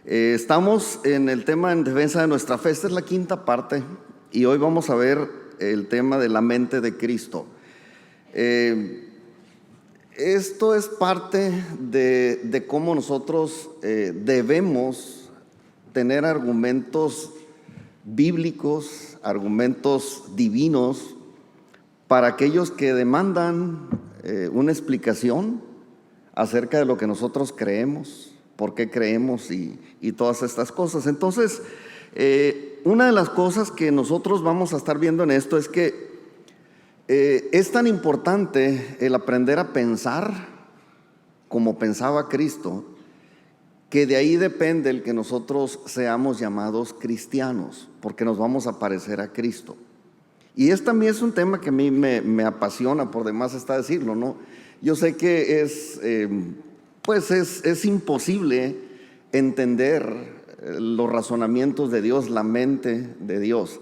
Estamos en el tema en defensa de nuestra fe. Esta es la quinta parte y hoy vamos a ver el tema de la mente de Cristo. Esto es parte de cómo nosotros debemos tener argumentos bíblicos, argumentos divinos para aquellos que demandan una explicación acerca de lo que nosotros creemos, por qué creemos y todas estas cosas. Entonces, una de las cosas que nosotros vamos a estar viendo en esto es que es tan importante el aprender a pensar como pensaba Cristo, que de ahí depende el que nosotros seamos llamados cristianos, porque nos vamos a parecer a Cristo. Y también es un tema que a mí me apasiona, por demás está decirlo, ¿no? Yo sé que es imposible entender los razonamientos de Dios, la mente de Dios,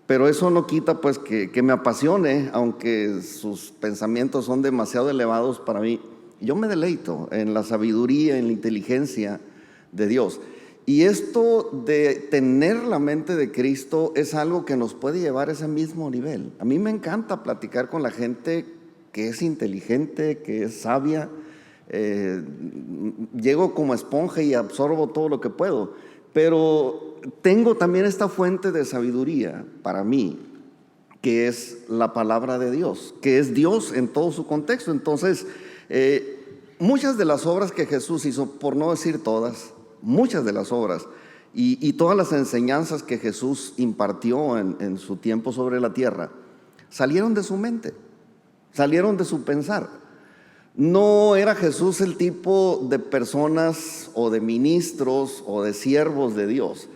pero eso no quita pues que me apasione, aunque sus pensamientos son demasiado elevados para mí. Yo me deleito en la sabiduría, en la inteligencia de Dios. Y esto de tener la mente de Cristo es algo que nos puede llevar a ese mismo nivel. A mí me encanta platicar con la gente que es inteligente, que es sabia. Llego como esponja y absorbo todo lo que puedo, pero tengo también esta fuente de sabiduría para mí, que es la palabra de Dios, que es Dios en todo su contexto. Entonces, muchas de las obras que Jesús hizo, por no decir todas, muchas de las obras y todas las enseñanzas que Jesús impartió en su tiempo sobre la tierra, salieron de su mente, salieron de su pensar. No era Jesús el tipo de personas o de ministros o de siervos de Dios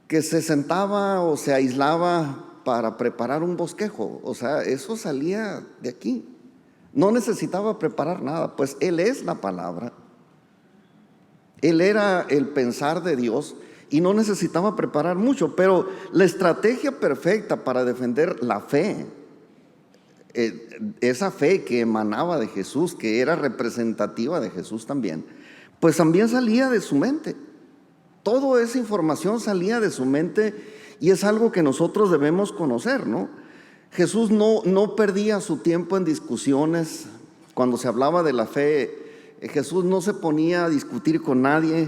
que se sentaba o se aislaba para preparar un bosquejo. O sea, eso salía de aquí. No necesitaba preparar nada, pues Él es la palabra. Él era el pensar de Dios y no necesitaba preparar mucho, pero la estrategia perfecta para defender la fe, esa fe que emanaba de Jesús, que era representativa de Jesús también, pues también salía de su mente. Toda esa información salía de su mente y es algo que nosotros debemos conocer, ¿no? Jesús no perdía su tiempo en discusiones. Cuando se hablaba de la fe, Jesús no se ponía a discutir con nadie,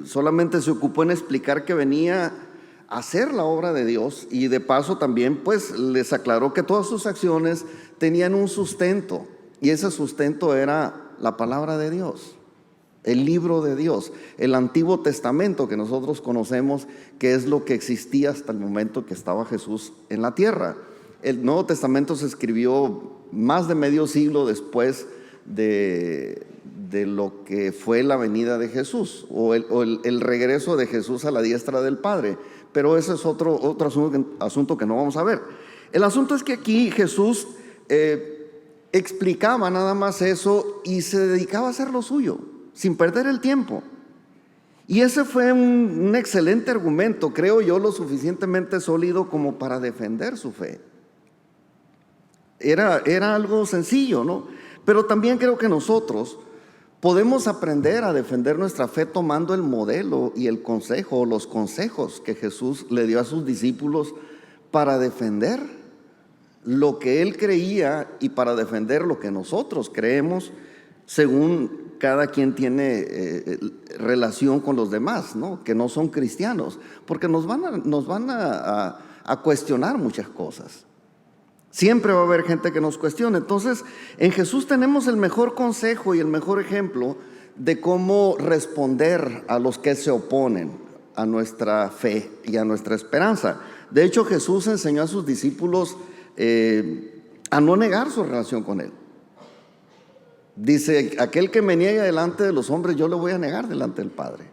solamente se ocupó en explicar que venía a hacer la obra de Dios y de paso también pues les aclaró que todas sus acciones tenían un sustento y ese sustento era la palabra de Dios, el libro de Dios, el Antiguo Testamento que nosotros conocemos, que es lo que existía hasta el momento que estaba Jesús en la tierra. El Nuevo Testamento se escribió más de medio siglo después de lo que fue la venida de Jesús o el regreso de Jesús a la diestra del Padre, pero ese es otro asunto que no vamos a ver. El asunto es que aquí Jesús explicaba nada más eso y se dedicaba a hacer lo suyo sin perder el tiempo, y ese fue un excelente argumento, creo yo, lo suficientemente sólido como para defender su fe. Era algo sencillo, ¿no? Pero también creo que nosotros podemos aprender a defender nuestra fe tomando el modelo y el consejo, los consejos que Jesús le dio a sus discípulos para defender lo que Él creía y para defender lo que nosotros creemos, según cada quien tiene relación con los demás, ¿no? Que no son cristianos, porque nos van a cuestionar muchas cosas. Siempre va a haber gente que nos cuestione. Entonces, en Jesús tenemos el mejor consejo y el mejor ejemplo de cómo responder a los que se oponen a nuestra fe y a nuestra esperanza. De hecho, Jesús enseñó a sus discípulos a no negar su relación con Él. Dice, aquel que me niegue delante de los hombres, yo le voy a negar delante del Padre.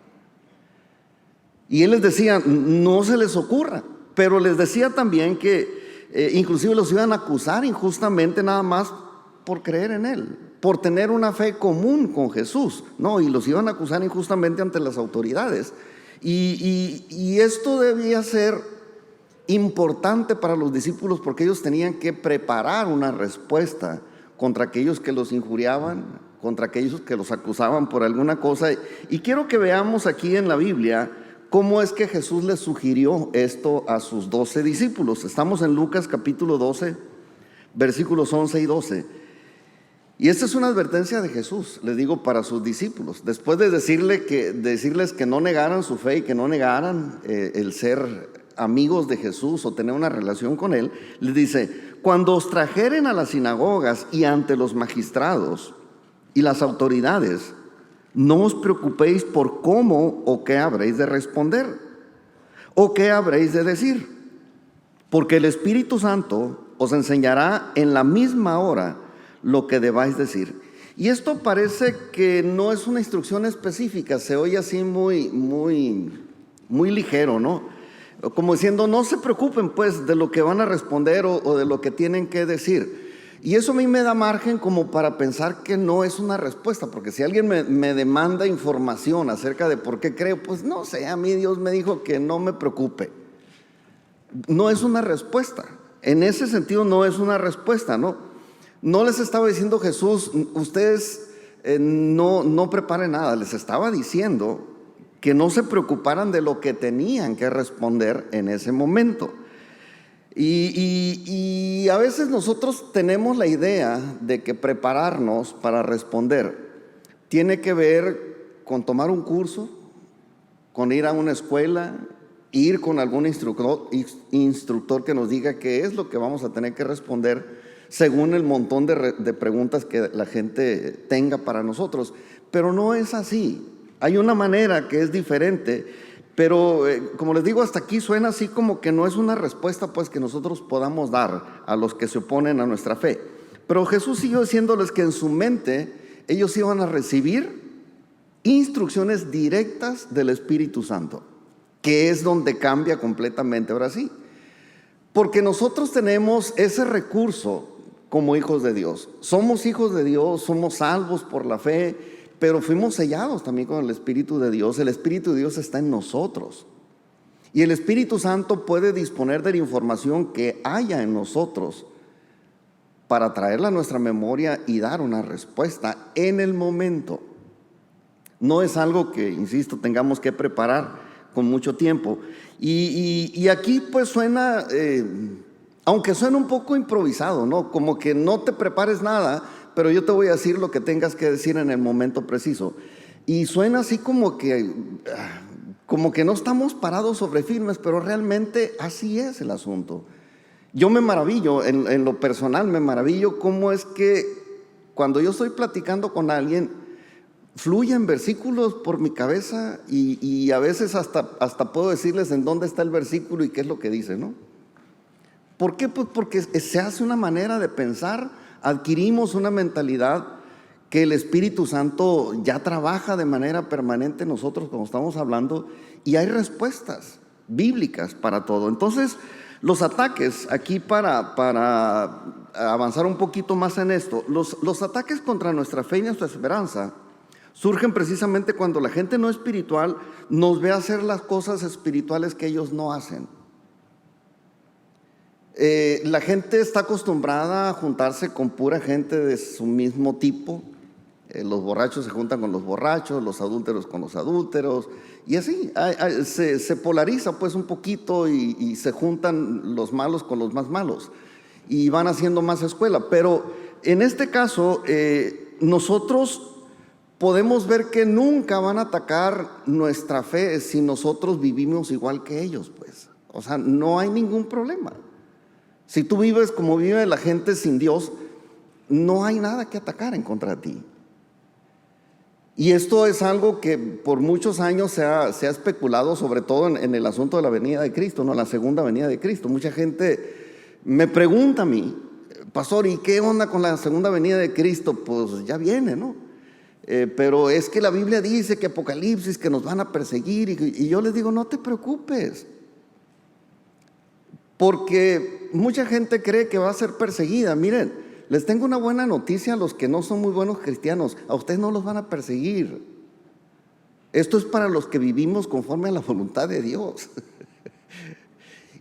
Y Él les decía, no se les ocurra, pero les decía también que inclusive los iban a acusar injustamente nada más por creer en Él, por tener una fe común con Jesús, ¿no? Y los iban a acusar injustamente ante las autoridades. Y esto debía ser importante para los discípulos porque ellos tenían que preparar una respuesta contra aquellos que los injuriaban, contra aquellos que los acusaban por alguna cosa. Y quiero que veamos aquí en la Biblia cómo es que Jesús les sugirió esto a sus 12 discípulos. Estamos en Lucas capítulo 12, versículos 11 y 12. Y esta es una advertencia de Jesús, les digo, para sus discípulos. Después de decirles que no negaran su fe y que no negaran el ser amigos de Jesús o tener una relación con Él, les dice: cuando os trajeren a las sinagogas y ante los magistrados y las autoridades, no os preocupéis por cómo o qué habréis de responder o qué habréis de decir, porque el Espíritu Santo os enseñará en la misma hora lo que debáis decir. Y esto parece que no es una instrucción específica, se oye así muy ligero, ¿no? Como diciendo, no se preocupen pues de lo que van a responder o de lo que tienen que decir. Y eso a mí me da margen como para pensar que no es una respuesta, porque si alguien me demanda información acerca de por qué creo, pues no sé, a mí Dios me dijo que no me preocupe. No es una respuesta, en ese sentido no es una respuesta, ¿no? No les estaba diciendo Jesús, ustedes no preparen nada, les estaba diciendo que no se preocuparan de lo que tenían que responder en ese momento. Y a veces nosotros tenemos la idea de que prepararnos para responder tiene que ver con tomar un curso, con ir a una escuela, ir con algún instructor que nos diga qué es lo que vamos a tener que responder según el montón de preguntas que la gente tenga para nosotros. Pero no es así. Hay una manera que es diferente, pero como les digo, hasta aquí suena así como que no es una respuesta pues que nosotros podamos dar a los que se oponen a nuestra fe. Pero Jesús siguió diciéndoles que en su mente ellos iban a recibir instrucciones directas del Espíritu Santo, que es donde cambia completamente ahora sí. Porque nosotros tenemos ese recurso como hijos de Dios. Somos hijos de Dios, somos salvos por la fe, pero fuimos sellados también con el Espíritu de Dios. El Espíritu de Dios está en nosotros. Y el Espíritu Santo puede disponer de la información que haya en nosotros para traerla a nuestra memoria y dar una respuesta en el momento. No es algo que, insisto, tengamos que preparar con mucho tiempo. Y aquí pues suena, aunque suena un poco improvisado, ¿no? Como que no te prepares nada, pero yo te voy a decir lo que tengas que decir en el momento preciso. Y suena así como que no estamos parados sobre firmes, pero realmente así es el asunto. Yo me maravillo, en lo personal me maravillo cómo es que cuando yo estoy platicando con alguien, fluyen versículos por mi cabeza y a veces hasta puedo decirles en dónde está el versículo y qué es lo que dice, ¿no? ¿Por qué? Pues porque se hace una manera de pensar, adquirimos una mentalidad que el Espíritu Santo ya trabaja de manera permanente en nosotros como estamos hablando, y hay respuestas bíblicas para todo. Entonces, los ataques, aquí para avanzar un poquito más en esto, los ataques contra nuestra fe y nuestra esperanza surgen precisamente cuando la gente no espiritual nos ve hacer las cosas espirituales que ellos no hacen. La gente está acostumbrada a juntarse con pura gente de su mismo tipo. Los borrachos se juntan con los borrachos, los adúlteros con los adúlteros, y así se polariza pues un poquito y se juntan los malos con los más malos y van haciendo más escuela. Pero en este caso nosotros podemos ver que nunca van a atacar nuestra fe si nosotros vivimos igual que ellos, pues. O sea, no hay ningún problema. Si tú vives como vive la gente sin Dios, no hay nada que atacar en contra de ti. Y esto es algo que por muchos años se ha especulado, sobre todo en el asunto de la venida de Cristo, ¿no? La segunda venida de Cristo. Mucha gente me pregunta a mí, pastor, ¿y qué onda con la segunda venida de Cristo? Pues ya viene, ¿no? Pero es que la Biblia dice que Apocalipsis, que nos van a perseguir, y yo les digo, no te preocupes, porque mucha gente cree que va a ser perseguida. Miren, les tengo una buena noticia a los que no son muy buenos cristianos: a ustedes no los van a perseguir. Esto es para los que vivimos conforme a la voluntad de Dios.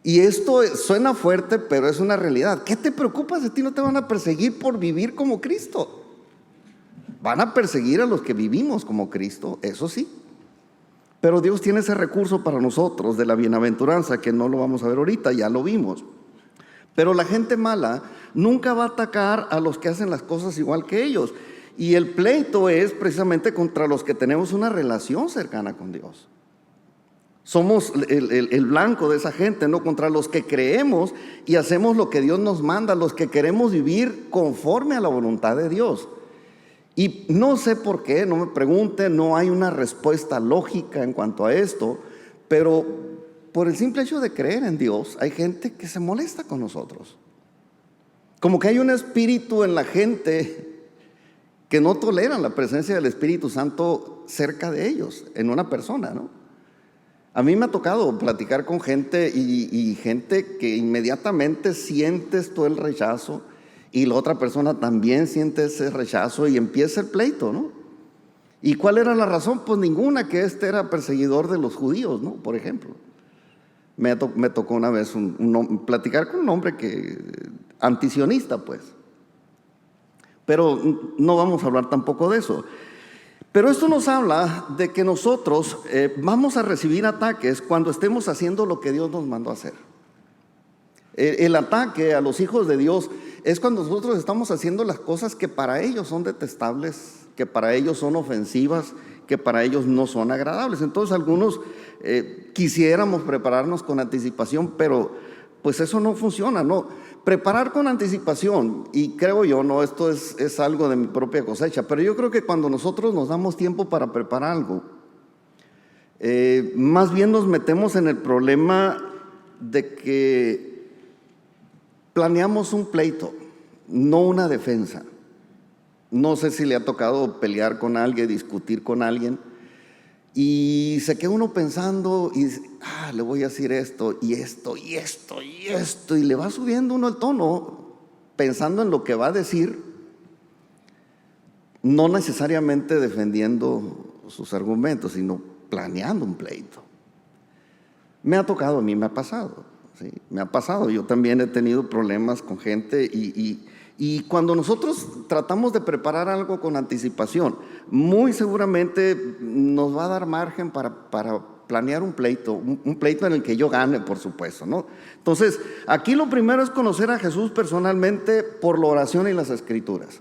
Y esto suena fuerte, pero es una realidad. ¿Qué te preocupas? A ti no te van a perseguir por vivir como Cristo. Van a perseguir a los que vivimos como Cristo, eso sí. Pero Dios tiene ese recurso para nosotros de la bienaventuranza, que no lo vamos a ver ahorita, ya lo vimos. Pero la gente mala nunca va a atacar a los que hacen las cosas igual que ellos. Y el pleito es precisamente contra los que tenemos una relación cercana con Dios. Somos el blanco de esa gente, ¿no? Contra los que creemos y hacemos lo que Dios nos manda, los que queremos vivir conforme a la voluntad de Dios. Y no sé por qué, no me pregunten, no hay una respuesta lógica en cuanto a esto, pero por el simple hecho de creer en Dios, hay gente que se molesta con nosotros. Como que hay un espíritu en la gente que no toleran la presencia del Espíritu Santo cerca de ellos, en una persona, ¿no? A mí me ha tocado platicar con gente y gente que inmediatamente sientes tú el rechazo y la otra persona también siente ese rechazo y empieza el pleito, ¿no? ¿Y cuál era la razón? Pues ninguna, que este era perseguidor de los judíos, ¿no? Por ejemplo. Me tocó una vez platicar con un hombre antisionista, pues. Pero no vamos a hablar tampoco de eso. Pero esto nos habla de que nosotros vamos a recibir ataques cuando estemos haciendo lo que Dios nos mandó a hacer. El ataque a los hijos de Dios es cuando nosotros estamos haciendo las cosas que para ellos son detestables, que para ellos son ofensivas, que para ellos no son agradables. Entonces algunos quisiéramos prepararnos con anticipación, pero pues eso no funciona, ¿no? Preparar con anticipación, y creo yo, no, esto es algo de mi propia cosecha, pero yo creo que cuando nosotros nos damos tiempo para preparar algo, más bien nos metemos en el problema de que planeamos un pleito, no una defensa. No sé si le ha tocado pelear con alguien, discutir con alguien, y se queda uno pensando y dice, le voy a decir esto, y esto, y esto, y esto, y le va subiendo uno el tono, pensando en lo que va a decir, no necesariamente defendiendo sus argumentos, sino planeando un pleito. Me ha tocado, a mí me ha pasado, ¿sí? Me ha pasado, yo también he tenido problemas con gente y cuando nosotros tratamos de preparar algo con anticipación, muy seguramente nos va a dar margen para planear un pleito en el que yo gane, por supuesto, ¿no? Entonces, aquí lo primero es conocer a Jesús personalmente por la oración y las Escrituras.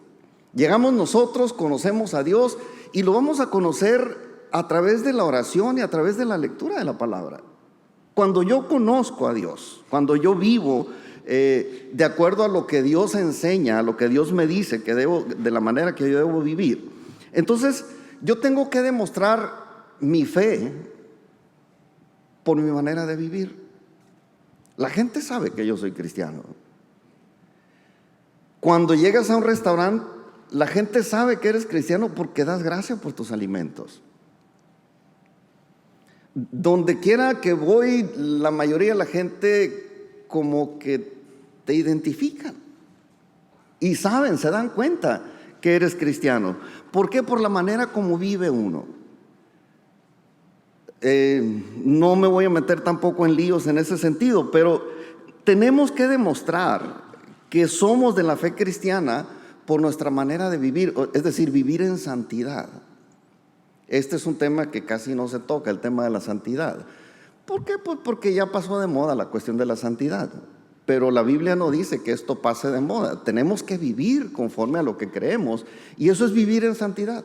Llegamos nosotros, conocemos a Dios y lo vamos a conocer a través de la oración y a través de la lectura de la palabra. Cuando yo conozco a Dios, cuando yo vivo de acuerdo a lo que Dios enseña, a lo que Dios me dice que debo, de la manera que yo debo vivir, entonces yo tengo que demostrar mi fe por mi manera de vivir. La gente sabe que yo soy cristiano. Cuando llegas a un restaurante, la gente sabe que eres cristiano porque das gracias por tus alimentos. Donde quiera que voy, la mayoría de la gente como que te identifican y saben, se dan cuenta que eres cristiano. ¿Por qué? Por la manera como vive uno. No me voy a meter tampoco en líos en ese sentido, pero tenemos que demostrar que somos de la fe cristiana por nuestra manera de vivir, es decir, vivir en santidad. Este es un tema que casi no se toca, el tema de la santidad. ¿Por qué? Pues porque ya pasó de moda la cuestión de la santidad. Pero la Biblia no dice que esto pase de moda. Tenemos que vivir conforme a lo que creemos, y eso es vivir en santidad.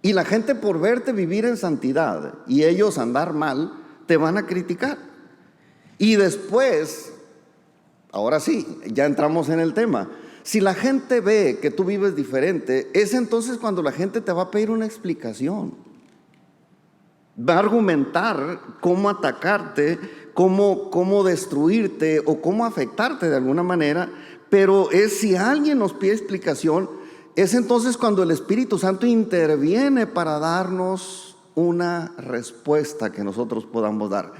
Y la gente, por verte vivir en santidad y ellos andar mal, te van a criticar. Y después, ahora sí, ya entramos en el tema. Si la gente ve que tú vives diferente, es entonces cuando la gente te va a pedir una explicación. Va a argumentar cómo atacarte, cómo destruirte o cómo afectarte de alguna manera. Pero si alguien nos pide explicación, es entonces cuando el Espíritu Santo interviene para darnos una respuesta que nosotros podamos dar.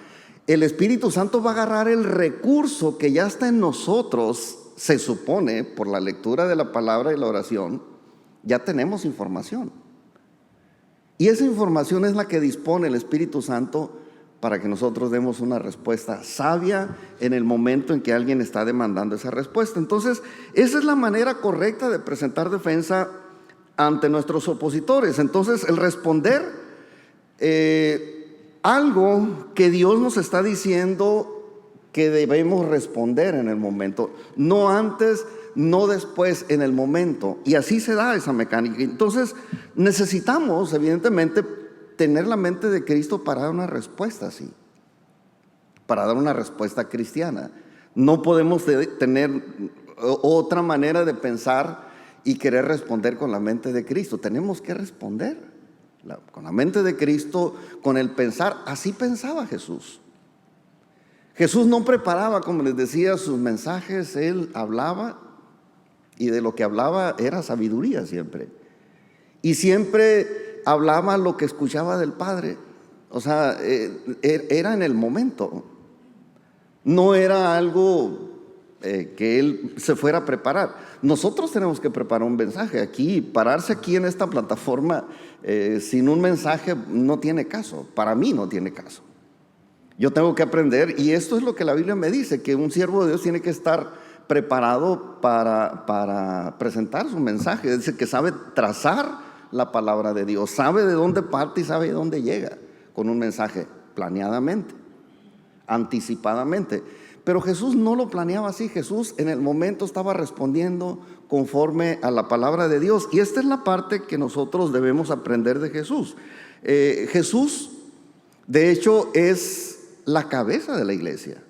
El Espíritu Santo va a agarrar el recurso que ya está en nosotros. Se supone, por la lectura de la palabra y la oración, ya tenemos información. Y esa información es la que dispone el Espíritu Santo para que nosotros demos una respuesta sabia en el momento en que alguien está demandando esa respuesta. Entonces, esa es la manera correcta de presentar defensa ante nuestros opositores. Entonces, el responder algo que Dios nos está diciendo que debemos responder en el momento, no antes, no después, en el momento. Y así se da esa mecánica. Entonces, necesitamos, evidentemente, tener la mente de Cristo para dar una respuesta así, para dar una respuesta cristiana. No podemos tener otra manera de pensar y querer responder con la mente de Cristo. Tenemos que responder con la mente de Cristo, con el pensar. Así pensaba Jesús. Jesús no preparaba, como les decía, sus mensajes. Él hablaba, y de lo que hablaba era sabiduría siempre. Y siempre hablaba lo que escuchaba del Padre. O sea, era en el momento. No era algo que él se fuera a preparar. Nosotros tenemos que preparar un mensaje. Aquí, pararse aquí en esta plataforma sin un mensaje no tiene caso. Para mí no tiene caso. Yo tengo que aprender, y esto es lo que la Biblia me dice, que un siervo de Dios tiene que estar preparado para presentar su mensaje. Es decir, que sabe trazar la palabra de Dios, sabe de dónde parte y sabe de dónde llega con un mensaje, planeadamente, anticipadamente. Pero Jesús no lo planeaba así. Jesús en el momento estaba respondiendo conforme a la palabra de Dios. Y esta es la parte que nosotros debemos aprender de Jesús. Jesús, de hecho, es la cabeza de la iglesia.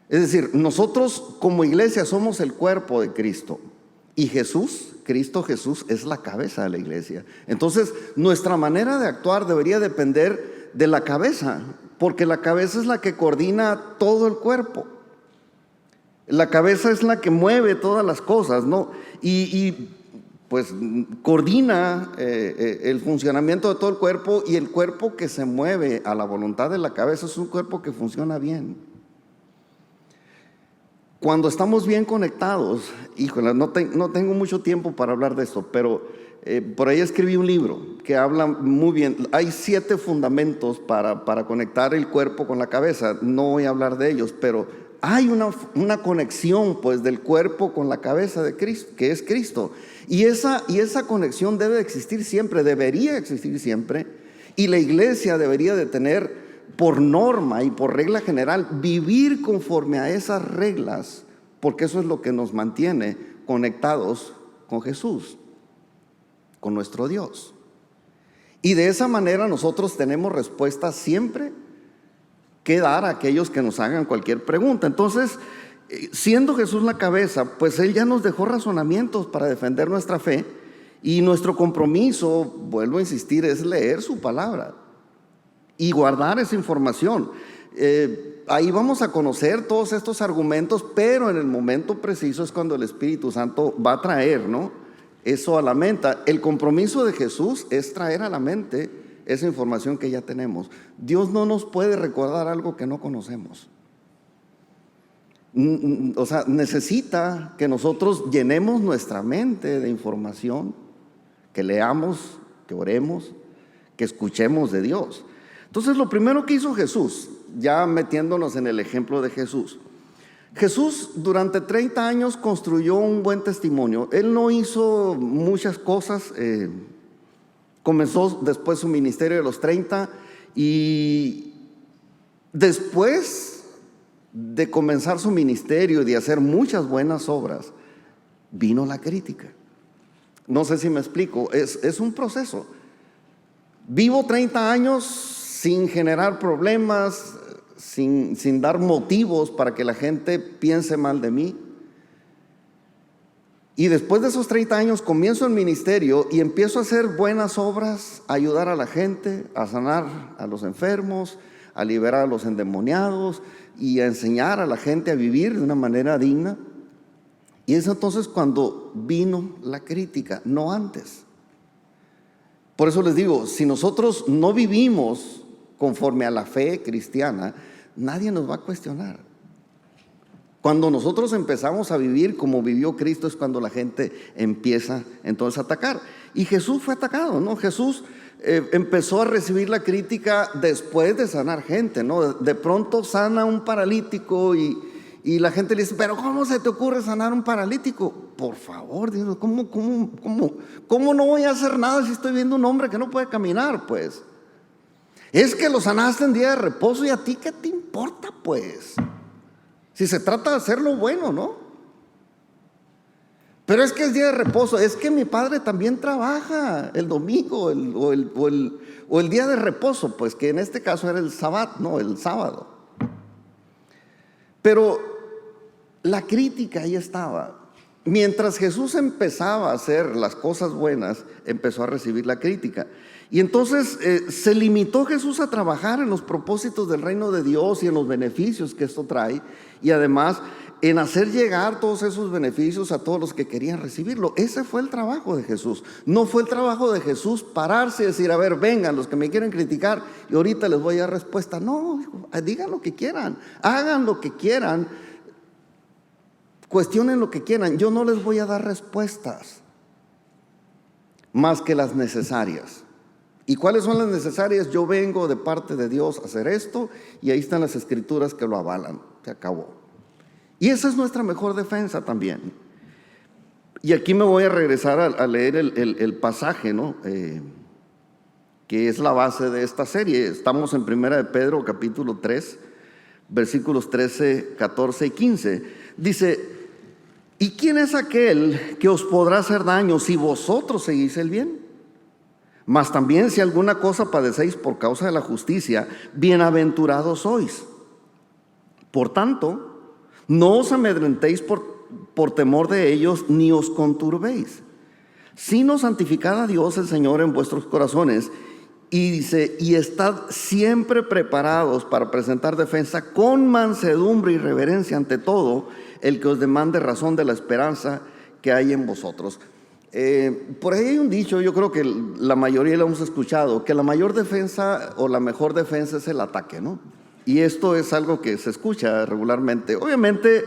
Es decir, nosotros como iglesia somos el cuerpo de Cristo. Y Cristo Jesús es la cabeza de la iglesia. Entonces, nuestra manera de actuar debería depender de la cabeza, porque la cabeza es la que coordina todo el cuerpo. La cabeza es la que mueve todas las cosas, ¿no? Y pues coordina el funcionamiento de todo el cuerpo, y el cuerpo que se mueve a la voluntad de la cabeza es un cuerpo que funciona bien. Cuando estamos bien conectados, híjole, no tengo mucho tiempo para hablar de esto, pero por ahí escribí un libro que habla muy bien. Hay 7 fundamentos para conectar el cuerpo con la cabeza. No voy a hablar de ellos, pero hay una conexión pues del cuerpo con la cabeza de Cristo, que es Cristo. Y esa conexión debe existir siempre, debería existir siempre. Y la iglesia debería de tener por norma y por regla general, vivir conforme a esas reglas, porque eso es lo que nos mantiene conectados con Jesús, con nuestro Dios. Y de esa manera nosotros tenemos respuestas siempre que dar a aquellos que nos hagan cualquier pregunta. Entonces, siendo Jesús la cabeza, pues Él ya nos dejó razonamientos para defender nuestra fe, y nuestro compromiso, vuelvo a insistir, es leer su palabra y guardar esa información. Ahí vamos a conocer todos estos argumentos, pero en el momento preciso es cuando el Espíritu Santo va a traer, ¿no?, eso a la mente. El compromiso de Jesús es traer a la mente esa información que ya tenemos. Dios no nos puede recordar algo que no conocemos. O sea, necesita que nosotros llenemos nuestra mente de información, que leamos, que oremos, que escuchemos de Dios. Entonces, lo primero que hizo Jesús, ya metiéndonos en el ejemplo de Jesús, durante 30 años construyó un buen testimonio. Él no hizo muchas cosas. Comenzó después su ministerio de los 30, y después de comenzar su ministerio y de hacer muchas buenas obras, vino la crítica. No sé si me explico, es un proceso. Vivo 30 años sin generar problemas, sin dar motivos para que la gente piense mal de mí. Y después de esos 30 años comienzo el ministerio y empiezo a hacer buenas obras, a ayudar a la gente, a sanar a los enfermos, a liberar a los endemoniados y a enseñar a la gente a vivir de una manera digna. Y es entonces cuando vino la crítica, no antes. Por eso les digo, si nosotros no vivimos conforme a la fe cristiana, nadie nos va a cuestionar. Cuando nosotros empezamos a vivir como vivió Cristo es cuando la gente empieza entonces a atacar. Y Jesús fue atacado, ¿no? Jesús empezó a recibir la crítica después de sanar gente, ¿no? De pronto sana un paralítico y la gente le dice, pero ¿cómo se te ocurre sanar un paralítico? por favor, digo, ¿cómo no voy a hacer nada si estoy viendo un hombre que no puede caminar? Pues es que lo sanaste en día de reposo, y a ti qué te importa, pues, si se trata de hacer lo bueno, ¿no? Pero es que es día de reposo. Es que mi padre también trabaja el domingo o el día de reposo, pues, que en este caso era el sábado, no, el sábado. Pero la crítica ahí estaba. Mientras Jesús empezaba a hacer las cosas buenas, empezó a recibir la crítica. Y entonces se limitó Jesús a trabajar en los propósitos del reino de Dios y en los beneficios que esto trae, y además en hacer llegar todos esos beneficios a todos los que querían recibirlo. Ese fue el trabajo de Jesús. No fue el trabajo de Jesús pararse y decir, a ver, vengan los que me quieren criticar y ahorita les voy a dar respuesta. No, digan lo que quieran, hagan lo que quieran, cuestionen lo que quieran. Yo no les voy a dar respuestas más que las necesarias. ¿Y cuáles son las necesarias? Yo vengo de parte de Dios a hacer esto, y ahí están las escrituras que lo avalan. Se acabó. Y esa es nuestra mejor defensa también. Y aquí me voy a regresar a leer el pasaje, ¿no? Que es la base de esta serie. Estamos en 1 de Pedro, capítulo 3, versículos 13, 14 y 15. Dice: ¿y quién es aquel que os podrá hacer daño si vosotros seguís el bien? Mas también si alguna cosa padecéis por causa de la justicia, bienaventurados sois. Por tanto, no os amedrentéis por temor de ellos, ni os conturbéis, sino santificad a Dios el Señor en vuestros corazones. Y dice: y estad siempre preparados para presentar defensa con mansedumbre y reverencia ante todo el que os demande razón de la esperanza que hay en vosotros. Por ahí hay un dicho, yo creo que la mayoría lo hemos escuchado, que la mayor defensa o la mejor defensa es el ataque, ¿no? Y esto es algo que se escucha regularmente. Obviamente,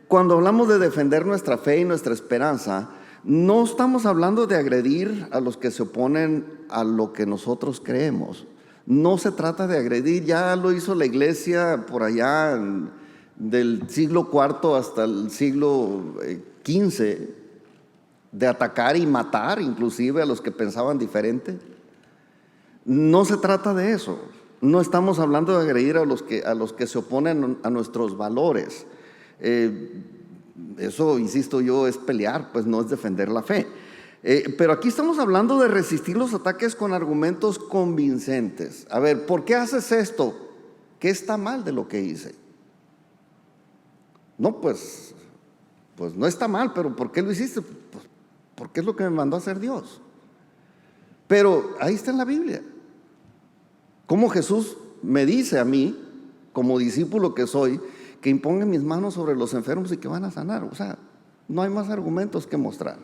cuando hablamos de defender nuestra fe y nuestra esperanza, no estamos hablando de agredir a los que se oponen a lo que nosotros creemos. No se trata de agredir. Ya lo hizo la iglesia por allá del siglo IV hasta el siglo XV, de atacar y matar inclusive a los que pensaban diferente. No se trata de eso. No estamos hablando de agredir a los que se oponen a nuestros valores. Eso, insisto yo, es pelear, pues no es defender la fe. Pero aquí estamos hablando de resistir los ataques con argumentos convincentes. A ver, ¿por qué haces esto? ¿Qué está mal de lo que hice? No, pues no está mal, pero ¿por qué lo hiciste? Pues porque es lo que me mandó a hacer Dios. Pero ahí está en la Biblia. Como Jesús me dice a mí, como discípulo que soy, que imponga mis manos sobre los enfermos y que van a sanar. O sea, no hay más argumentos que mostrar.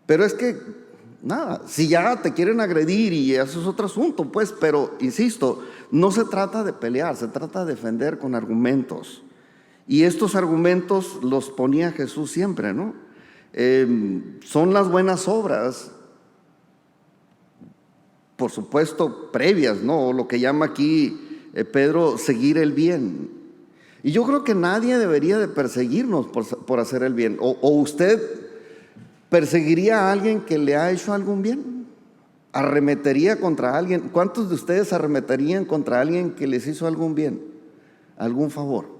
Pero es que, nada, si ya te quieren agredir y eso es otro asunto, pues, pero insisto, no se trata de pelear, se trata de defender con argumentos. Y estos argumentos los ponía Jesús siempre, ¿no? Son las buenas obras, por supuesto, previas, ¿no? Lo que llama aquí Pedro, seguir el bien. Y yo creo que nadie debería de perseguirnos por hacer el bien. ¿O usted perseguiría a alguien que le ha hecho algún bien? ¿Arremetería contra alguien? ¿Cuántos de ustedes arremeterían contra alguien que les hizo algún bien, algún favor?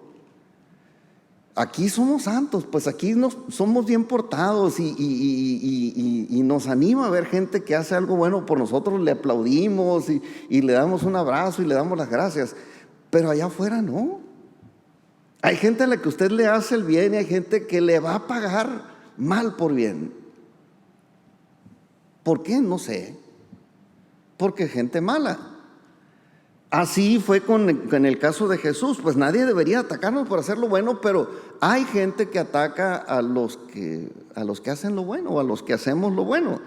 Aquí somos santos, pues aquí somos bien portados y nos anima a ver gente que hace algo bueno por nosotros, le aplaudimos y le damos un abrazo y le damos las gracias. Pero allá afuera no. Hay gente a la que usted le hace el bien y hay gente que le va a pagar mal por bien. ¿Por qué? No sé. Porque es gente mala. Así fue con el caso de Jesús. Pues nadie debería atacarnos por hacer lo bueno, pero hay gente que ataca a los que hacen lo bueno o a los que hacemos lo bueno.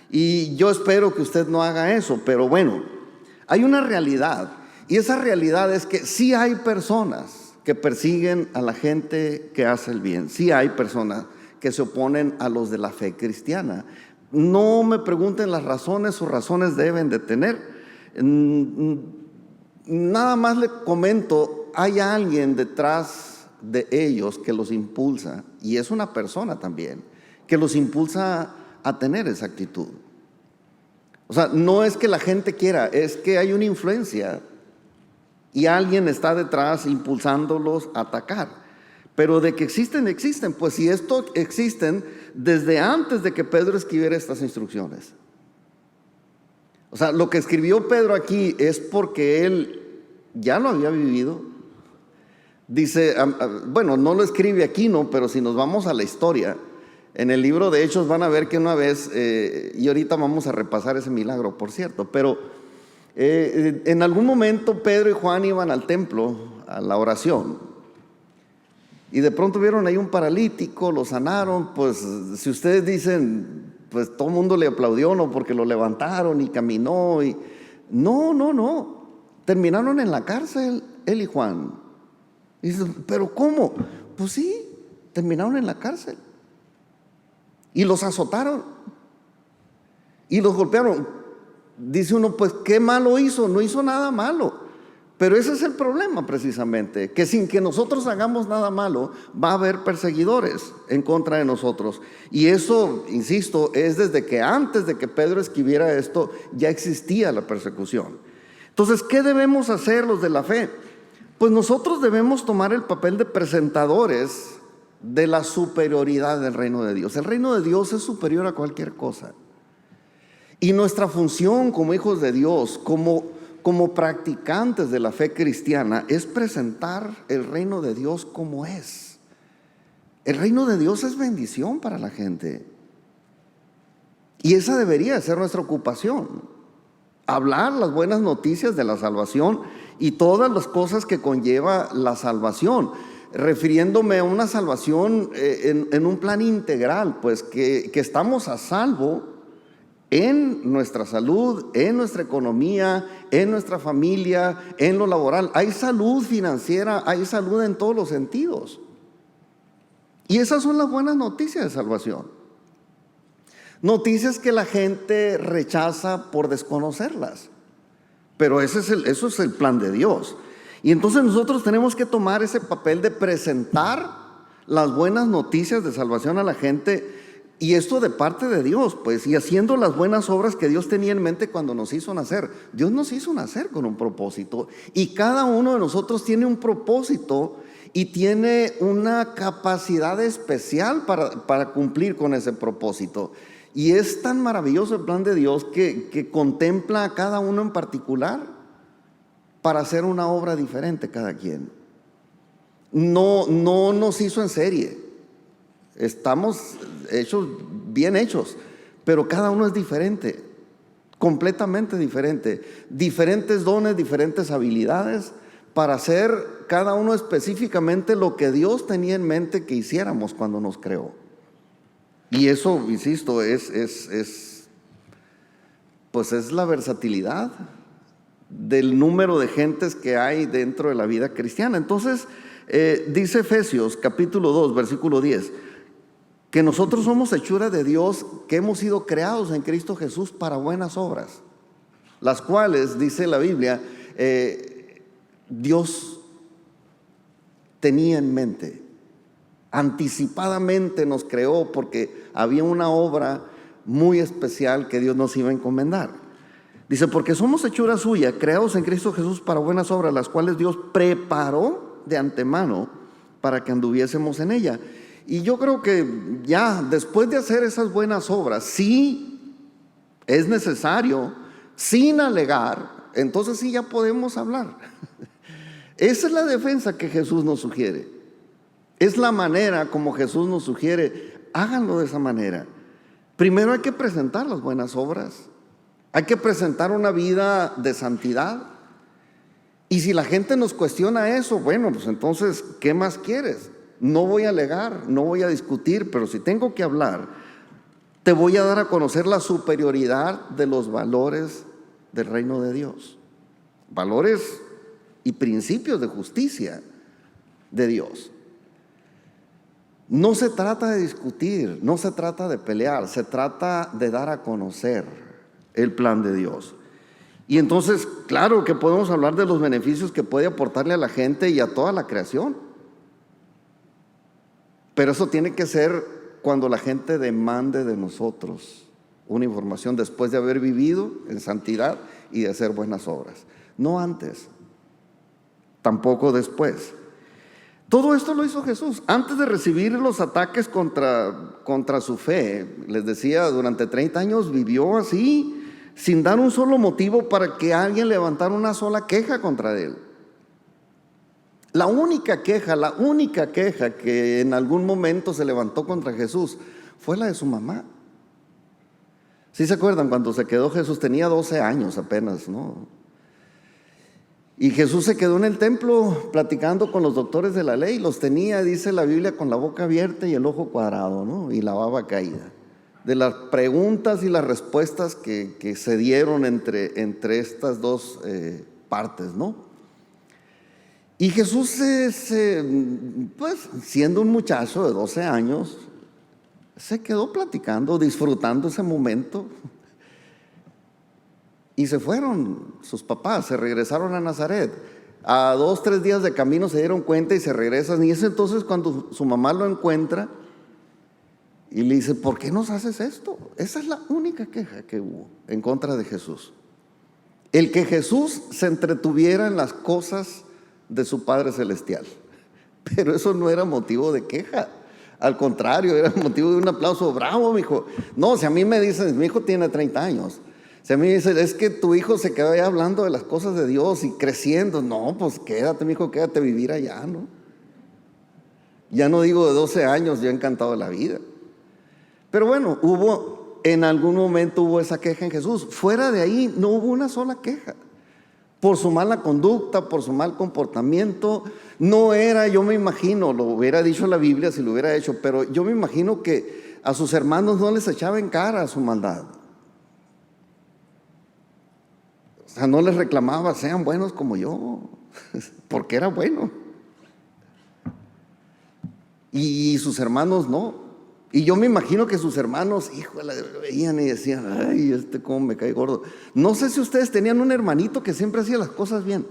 Y yo espero que usted no haga eso, pero bueno, hay una realidad, y esa realidad es que sí hay personas que persiguen a la gente que hace el bien. Sí hay personas que se oponen a los de la fe cristiana. No me pregunten las razones, sus razones deben de tener. Nada más le comento, hay alguien detrás de ellos que los impulsa, y es una persona también, que los impulsa a tener esa actitud. O sea, no es que la gente quiera, es que hay una influencia y alguien está detrás impulsándolos a atacar. Pero de que existen, existen. Pues si esto existen desde antes de que Pedro escribiera estas instrucciones. O sea, lo que escribió Pedro aquí es porque él ya lo había vivido. Dice, bueno, no lo escribe aquí, no, pero si nos vamos a la historia, en el libro de Hechos van a ver que una vez, y ahorita vamos a repasar ese milagro, por cierto, pero en algún momento Pedro y Juan iban al templo, a la oración, y de pronto vieron ahí un paralítico, lo sanaron. Pues si ustedes dicen, pues todo el mundo le aplaudió, ¿no? Porque lo levantaron y caminó. No. Terminaron en la cárcel, él y Juan. Y dicen, ¿pero cómo? Pues sí, terminaron en la cárcel. Y los azotaron. Y los golpearon. Dice uno, pues ¿qué malo hizo? No hizo nada malo. Pero ese es el problema precisamente, que sin que nosotros hagamos nada malo, va a haber perseguidores en contra de nosotros. Y eso, insisto, es desde que antes de que Pedro escribiera esto, ya existía la persecución. Entonces, ¿qué debemos hacer los de la fe? Pues nosotros debemos tomar el papel de presentadores de la superioridad del reino de Dios. El reino de Dios es superior a cualquier cosa. Y nuestra función como hijos de Dios, como practicantes de la fe cristiana, es presentar el reino de Dios como es. El reino de Dios es bendición para la gente. Y esa debería ser nuestra ocupación. Hablar las buenas noticias de la salvación y todas las cosas que conlleva la salvación. Refiriéndome a una salvación en un plan integral, pues que estamos a salvo en nuestra salud, en nuestra economía, en nuestra familia, en lo laboral. Hay salud financiera, hay salud en todos los sentidos. Y esas son las buenas noticias de salvación. Noticias que la gente rechaza por desconocerlas. Pero eso es el plan de Dios. Y entonces nosotros tenemos que tomar ese papel de presentar las buenas noticias de salvación a la gente. Y esto de parte de Dios, pues, y haciendo las buenas obras que Dios tenía en mente cuando nos hizo nacer. Dios nos hizo nacer con un propósito, y cada uno de nosotros tiene un propósito y tiene una capacidad especial para cumplir con ese propósito. Y es tan maravilloso el plan de Dios que contempla a cada uno en particular para hacer una obra diferente cada quien. No nos hizo en serie. Estamos hechos, bien hechos, pero cada uno es diferente, completamente diferente. Diferentes dones, diferentes habilidades para hacer cada uno específicamente lo que Dios tenía en mente que hiciéramos cuando nos creó. Y eso, insisto, es la versatilidad del número de gentes que hay dentro de la vida cristiana. Entonces, dice Efesios capítulo 2, versículo 10, que nosotros somos hechura de Dios, que hemos sido creados en Cristo Jesús para buenas obras, las cuales, dice la Biblia, Dios tenía en mente. Anticipadamente nos creó porque había una obra muy especial que Dios nos iba a encomendar. Dice, porque somos hechura suya, creados en Cristo Jesús para buenas obras, las cuales Dios preparó de antemano para que anduviésemos en ella. Y yo creo que ya después de hacer esas buenas obras, sí es necesario, sin alegar, entonces sí ya podemos hablar. Esa es la defensa que Jesús nos sugiere. Es la manera como Jesús nos sugiere, háganlo de esa manera. Primero hay que presentar las buenas obras. Hay que presentar una vida de santidad. Y si la gente nos cuestiona eso, bueno, pues entonces, ¿qué más quieres? No voy a alegar, no voy a discutir, pero si tengo que hablar, te voy a dar a conocer la superioridad de los valores del reino de Dios. Valores y principios de justicia de Dios. No se trata de discutir, no se trata de pelear, se trata de dar a conocer el plan de Dios. Y entonces, claro que podemos hablar de los beneficios que puede aportarle a la gente y a toda la creación. Pero eso tiene que ser cuando la gente demande de nosotros una información después de haber vivido en santidad y de hacer buenas obras. No antes, tampoco después. Todo esto lo hizo Jesús antes de recibir los ataques contra su fe. Les decía, durante 30 años vivió así, sin dar un solo motivo para que alguien levantara una sola queja contra él. La única queja que en algún momento se levantó contra Jesús fue la de su mamá. ¿Sí se acuerdan cuando se quedó Jesús? Tenía 12 años apenas, ¿no? Y Jesús se quedó en el templo platicando con los doctores de la ley. Los tenía, dice la Biblia, con la boca abierta y el ojo cuadrado, ¿no? Y la baba caída. De las preguntas y las respuestas que se dieron entre estas dos partes, ¿no? Y Jesús, pues siendo un muchacho de 12 años, se quedó platicando, disfrutando ese momento. Y se fueron sus papás, se regresaron a Nazaret. A 2, 3 días de camino se dieron cuenta y se regresan. Y es entonces cuando su mamá lo encuentra y le dice: ¿por qué nos haces esto? Esa es la única queja que hubo en contra de Jesús. El que Jesús se entretuviera en las cosas de su Padre Celestial. Pero eso no era motivo de queja. Al contrario, era motivo de un aplauso. Bravo, mi hijo. No, si a mí me dicen, mi hijo tiene 30 años. Si a mí me dicen, es que tu hijo se quedó ahí hablando de las cosas de Dios y creciendo. No, pues quédate, mi hijo, quédate a vivir allá, ¿no? Ya no digo de 12 años, yo encantado de la vida. Pero bueno, en algún momento hubo esa queja en Jesús. Fuera de ahí no hubo una sola queja. Por su mala conducta, por su mal comportamiento. No era, yo me imagino, lo hubiera dicho la Biblia si lo hubiera hecho, pero yo me imagino que a sus hermanos no les echaba en cara su maldad. O sea, no les reclamaba, sean buenos como yo, porque era bueno. Y sus hermanos no. Y yo me imagino que sus hermanos, híjole, veían y decían: ay, cómo me cae gordo. No sé si ustedes tenían un hermanito que siempre hacía las cosas bien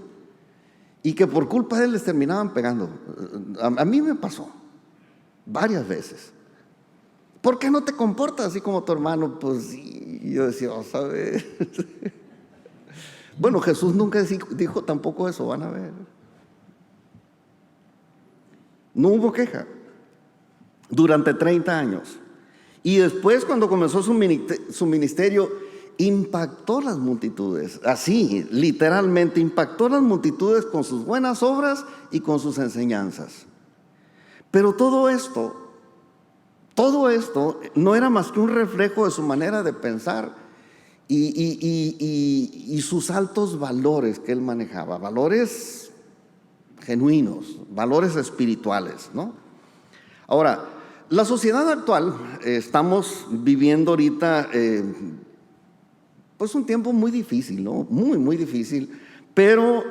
y que por culpa de él les terminaban pegando. A mí me pasó varias veces. ¿Por qué no te comportas así como tu hermano? Pues sí. Y yo decía, a ver. Bueno, Jesús nunca dijo tampoco eso, van a ver. No hubo queja durante 30 años. Y después, cuando comenzó su ministerio, impactó las multitudes. Así, literalmente, impactó las multitudes con sus buenas obras y con sus enseñanzas. Pero todo esto no era más que un reflejo de su manera de pensar y sus altos valores que él manejaba. Valores genuinos, valores espirituales, ¿no? Ahora, la sociedad actual, estamos viviendo ahorita pues un tiempo muy difícil, ¿no? Muy, muy difícil, pero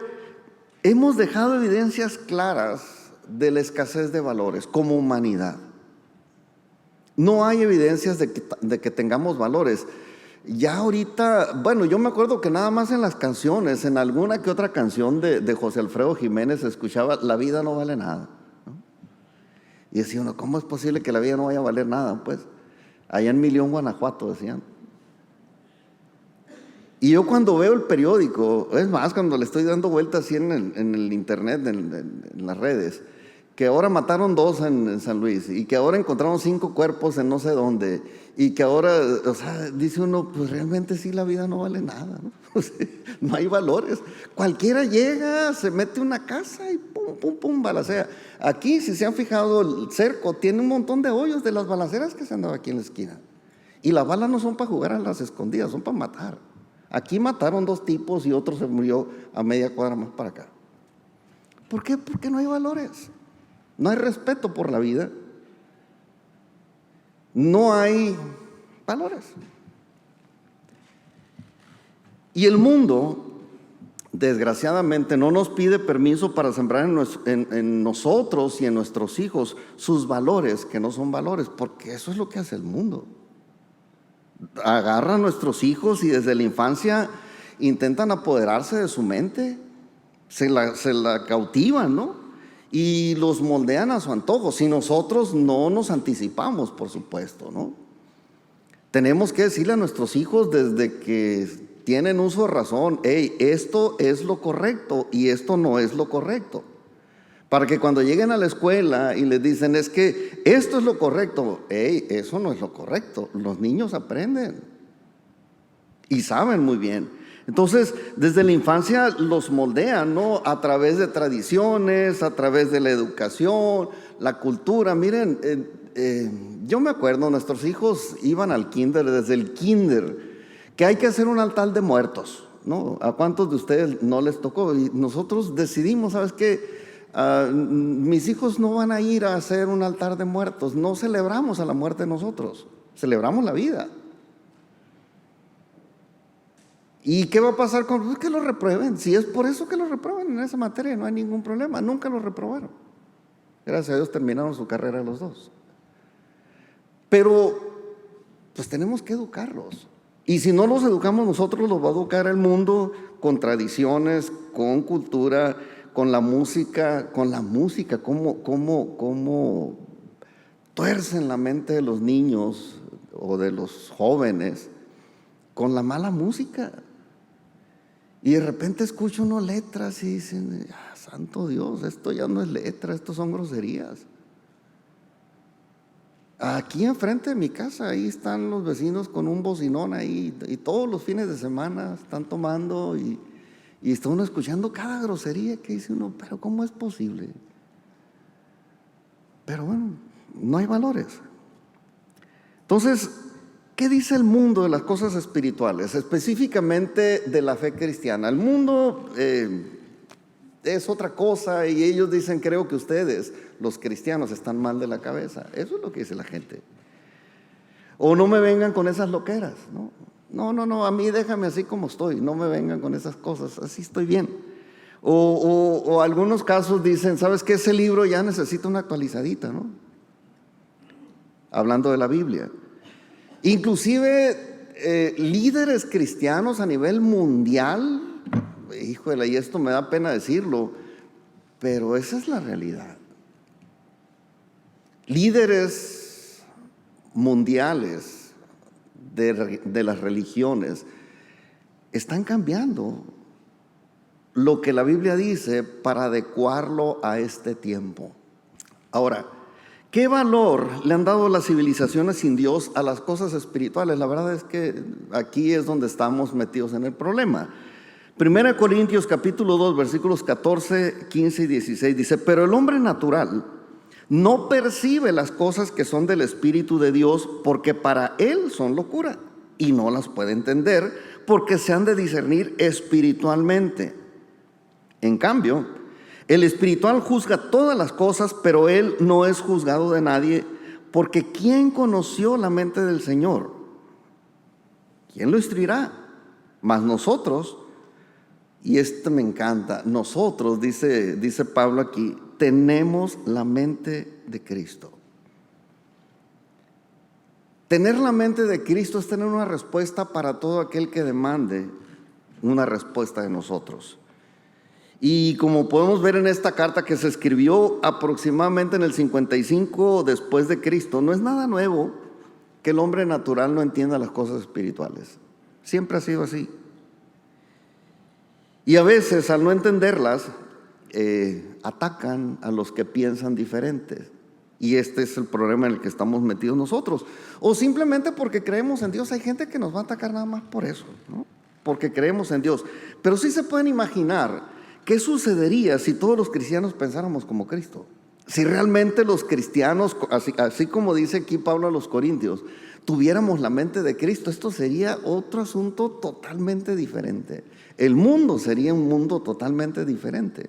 hemos dejado evidencias claras de la escasez de valores como humanidad. No hay evidencias de que tengamos valores. Ya ahorita, bueno, yo me acuerdo que nada más en las canciones, en alguna que otra canción de José Alfredo Jiménez se escuchaba: la vida no vale nada. Y decía uno, ¿cómo es posible que la vida no vaya a valer nada? Pues allá en Milión, Guanajuato, decían. Y yo cuando veo el periódico, es más, cuando le estoy dando vueltas así en el internet, en las redes, que ahora mataron 2 en San Luis, y que ahora encontraron 5 cuerpos en no sé dónde, y que ahora, o sea, dice uno, pues realmente sí, la vida no vale nada, ¿no? O sea, no hay valores. Cualquiera llega, se mete a una casa y pum, pum, pum, balacea. Aquí, si se han fijado, el cerco tiene un montón de hoyos de las balaceras que se han dado aquí en la esquina. Y las balas no son para jugar a las escondidas, son para matar. Aquí mataron 2 tipos y otro se murió a media cuadra más para acá. ¿Por qué? Porque no hay valores. No hay respeto por la vida. No hay valores. Y el mundo, desgraciadamente, no nos pide permiso para sembrar en nosotros y en nuestros hijos sus valores, que no son valores, porque eso es lo que hace el mundo. Agarra a nuestros hijos y desde la infancia intentan apoderarse de su mente, se la cautivan, ¿no? y los moldean a su antojo, si nosotros no nos anticipamos, por supuesto, ¿no? Tenemos que decirle a nuestros hijos desde que tienen uso de razón: hey, esto es lo correcto y esto no es lo correcto. Para que cuando lleguen a la escuela y les dicen: es que esto es lo correcto, hey, eso no es lo correcto. Los niños aprenden y saben muy bien. Entonces, desde la infancia los moldean, ¿no? A través de tradiciones, a través de la educación, la cultura. Miren, yo me acuerdo, nuestros hijos iban al kinder, desde el kinder, que hay que hacer un altar de muertos, ¿no? ¿A cuántos de ustedes no les tocó? Y nosotros decidimos, ¿sabes qué? Mis hijos no van a ir a hacer un altar de muertos. No celebramos a la muerte nosotros, celebramos la vida. ¿Y qué va a pasar con los que lo reprueben? Si es por eso que lo reprueben en esa materia, no hay ningún problema. Nunca lo reprobaron. Gracias a Dios terminaron su carrera los dos. Pero pues tenemos que educarlos. Y si no los educamos nosotros, los va a educar el mundo con tradiciones, con cultura, con la música. Cómo tuercen la mente de los niños o de los jóvenes con la mala música. Y de repente escucho unas letras y dicen: santo Dios, esto ya no es letra, esto son groserías. Aquí enfrente de mi casa, ahí están los vecinos con un bocinón ahí, y todos los fines de semana están tomando y está uno escuchando cada grosería que dice uno: pero ¿cómo es posible? Pero bueno, no hay valores. Entonces, ¿qué dice el mundo de las cosas espirituales? Específicamente de la fe cristiana. El mundo es otra cosa y ellos dicen: creo que ustedes, los cristianos, están mal de la cabeza. Eso es lo que dice la gente. O no me vengan con esas loqueras, ¿no? No, a mí déjame así como estoy, no me vengan con esas cosas, así estoy bien. O algunos casos dicen: ¿sabes qué? Ese libro ya necesita una actualizadita, ¿no? Hablando de la Biblia. Inclusive líderes cristianos a nivel mundial, híjole, y esto me da pena decirlo, pero esa es la realidad. Líderes mundiales de las religiones están cambiando lo que la Biblia dice para adecuarlo a este tiempo. Ahora, ¿qué valor le han dado las civilizaciones sin Dios a las cosas espirituales? La verdad es que aquí es donde estamos metidos en el problema. 1 Corintios capítulo 2, versículos 14, 15 y 16 dice: pero el hombre natural no percibe las cosas que son del Espíritu de Dios, porque para él son locura, y no las puede entender, porque se han de discernir espiritualmente. En cambio, el espiritual juzga todas las cosas, pero él no es juzgado de nadie, porque ¿quién conoció la mente del Señor? ¿Quién lo instruirá? Mas nosotros, y esto me encanta, nosotros, dice Pablo aquí, tenemos la mente de Cristo. Tener la mente de Cristo es tener una respuesta para todo aquel que demande una respuesta de nosotros. Y como podemos ver en esta carta que se escribió aproximadamente en el 55 después de Cristo, no es nada nuevo que el hombre natural no entienda las cosas espirituales. Siempre ha sido así. Y a veces, al no entenderlas, atacan a los que piensan diferentes. Y este es el problema en el que estamos metidos nosotros. O simplemente porque creemos en Dios. Hay gente que nos va a atacar nada más por eso, ¿no? Porque creemos en Dios. Pero sí se pueden imaginar qué sucedería si todos los cristianos pensáramos como Cristo. Si realmente los cristianos, así como dice aquí Pablo a los Corintios, tuviéramos la mente de Cristo, esto sería otro asunto totalmente diferente. El mundo sería un mundo totalmente diferente.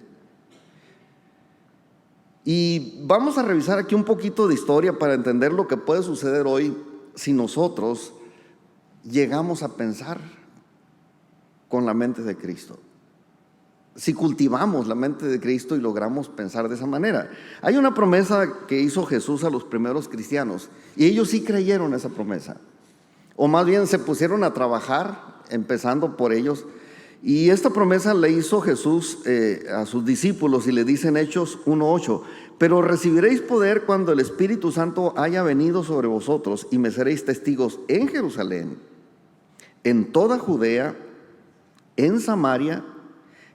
Y vamos a revisar aquí un poquito de historia para entender lo que puede suceder hoy si nosotros llegamos a pensar con la mente de Cristo. Si cultivamos la mente de Cristo y logramos pensar de esa manera. Hay una promesa que hizo Jesús a los primeros cristianos y ellos sí creyeron esa promesa. O más bien se pusieron a trabajar, empezando por ellos. Y esta promesa le hizo Jesús a sus discípulos y le dice en Hechos 1:8: pero recibiréis poder cuando el Espíritu Santo haya venido sobre vosotros, y me seréis testigos en Jerusalén, en toda Judea, en Samaria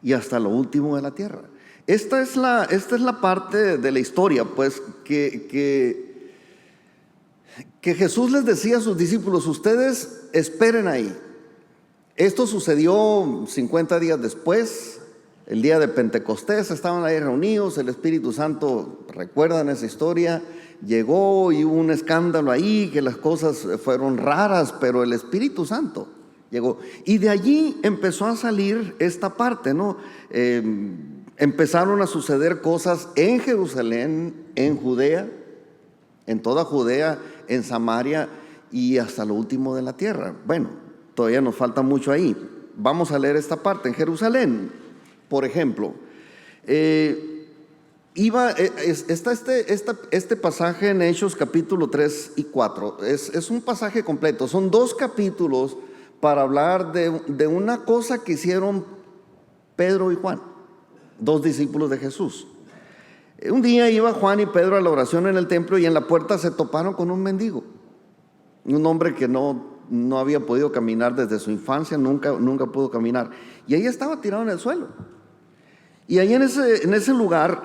y hasta lo último de la tierra. Esta es la parte de la historia, pues, que Jesús les decía a sus discípulos: ustedes esperen ahí. Esto sucedió 50 días después, el día de Pentecostés. Estaban ahí reunidos, el Espíritu Santo, recuerdan esa historia, llegó y hubo un escándalo ahí, que las cosas fueron raras, pero el Espíritu Santo llegó. Y de allí empezó a salir esta parte, ¿no? Empezaron a suceder cosas en Jerusalén, en Judea, en toda Judea, en Samaria y hasta lo último de la tierra. Bueno, todavía nos falta mucho ahí. Vamos a leer esta parte. En Jerusalén, por ejemplo, está este pasaje en Hechos capítulo 3 y 4. Es un pasaje completo. Son 2 capítulos para hablar de una cosa que hicieron Pedro y Juan, 2 discípulos de Jesús. Un día iba Juan y Pedro a la oración en el templo, y en la puerta se toparon con un mendigo, un hombre que no había podido caminar desde su infancia, nunca pudo caminar, y ahí estaba tirado en el suelo. Y ahí en ese lugar,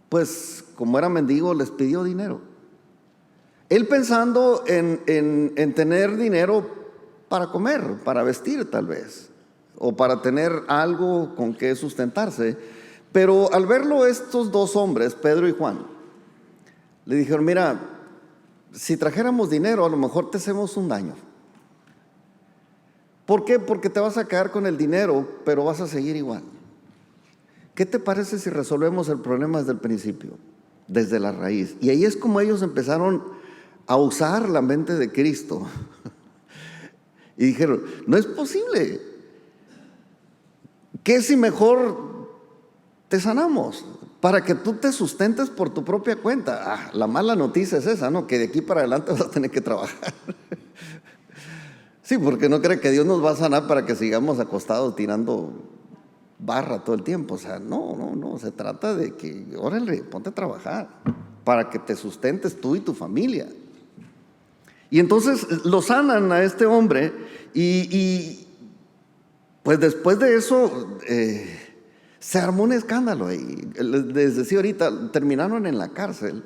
pues como era mendigo, les pidió dinero. Él pensando en tener dinero para comer, para vestir tal vez, o para tener algo con que sustentarse. Pero al verlo estos 2 hombres, Pedro y Juan, le dijeron: mira, si trajéramos dinero, a lo mejor te hacemos un daño. ¿Por qué? Porque te vas a quedar con el dinero, pero vas a seguir igual. ¿Qué te parece si resolvemos el problema desde el principio, desde la raíz? Y ahí es como ellos empezaron a usar la mente de Cristo. Y dijeron: no es posible. ¿Qué si mejor te sanamos para que tú te sustentes por tu propia cuenta? La mala noticia es esa, ¿no? Que de aquí para adelante vas a tener que trabajar. Sí, porque no cree que Dios nos va a sanar para que sigamos acostados tirando barra todo el tiempo. O sea, no, se trata de que, órale, ponte a trabajar para que te sustentes tú y tu familia. Y entonces lo sanan a este hombre, y pues después de eso se armó un escándalo. Y les decía ahorita, terminaron en la cárcel.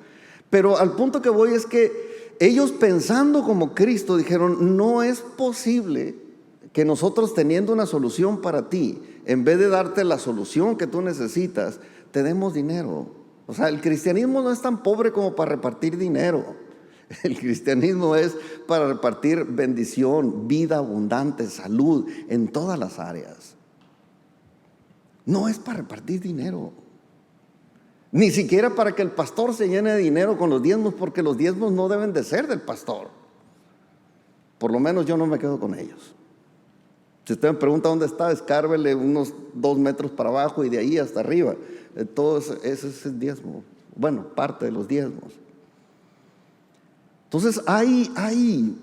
Pero al punto que voy es que ellos, pensando como Cristo, dijeron: no es posible que nosotros, teniendo una solución para ti, en vez de darte la solución que tú necesitas, te demos dinero. O sea, el cristianismo no es tan pobre como para repartir dinero. El cristianismo es para repartir bendición, vida abundante, salud en todas las áreas. No es para repartir dinero. Ni siquiera para que el pastor se llene de dinero con los diezmos, porque los diezmos no deben de ser del pastor. Por lo menos yo no me quedo con ellos. Si usted me pregunta dónde está, escárvele unos 2 metros para abajo y de ahí hasta arriba. Todo ese es el diezmo. Bueno, parte de los diezmos. Entonces hay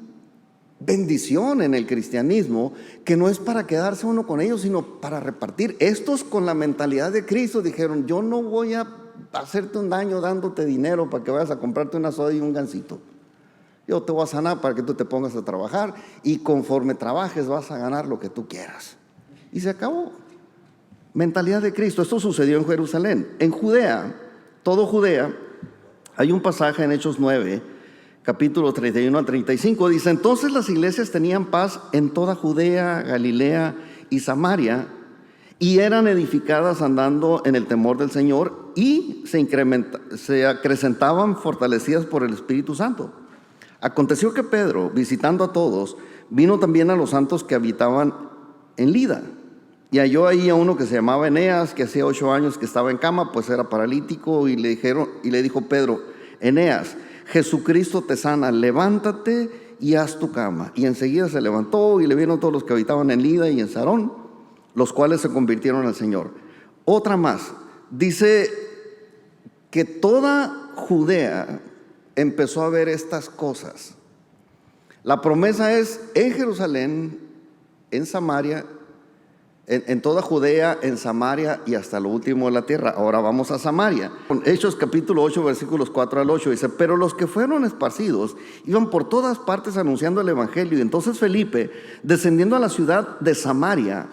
bendición en el cristianismo, que no es para quedarse uno con ellos, sino para repartir. Estos, con la mentalidad de Cristo, dijeron: yo no voy a hacerte un daño dándote dinero para que vayas a comprarte una soda y un gansito. Yo te voy a sanar para que tú te pongas a trabajar, y conforme trabajes vas a ganar lo que tú quieras. Y se acabó. Mentalidad de Cristo. Esto sucedió en Jerusalén. En Judea, todo Judea, hay un pasaje en Hechos 9, capítulo 31 al 35, dice: entonces las iglesias tenían paz en toda Judea, Galilea y Samaria, y eran edificadas andando en el temor del Señor, y se acrecentaban fortalecidas por el Espíritu Santo. Aconteció que Pedro, visitando a todos, vino también a los santos que habitaban en Lida, y halló ahí a uno que se llamaba Eneas, que hacía 8 años que estaba en cama, pues era paralítico, y le dijo Pedro: Eneas, Jesucristo te sana, levántate y haz tu cama. Y enseguida se levantó, y le vieron todos los que habitaban en Lida y en Sarón, los cuales se convirtieron al Señor. Otra más, dice que toda Judea empezó a ver estas cosas. La promesa es en Jerusalén, en Samaria, en toda Judea, en Samaria y hasta lo último de la tierra. Ahora vamos a Samaria. Hechos capítulo 8, versículos 4 al 8 dice: pero los que fueron esparcidos iban por todas partes anunciando el evangelio. Y entonces Felipe, descendiendo a la ciudad de Samaria,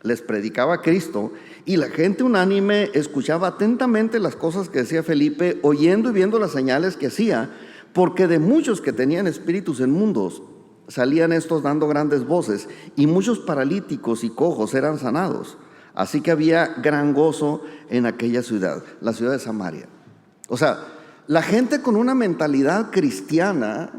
les predicaba a Cristo, y la gente unánime escuchaba atentamente las cosas que decía Felipe, oyendo y viendo las señales que hacía, porque de muchos que tenían espíritus inmundos salían estos dando grandes voces, y muchos paralíticos y cojos eran sanados. Así que había gran gozo en aquella ciudad, la ciudad de Samaria. O sea, la gente con una mentalidad cristiana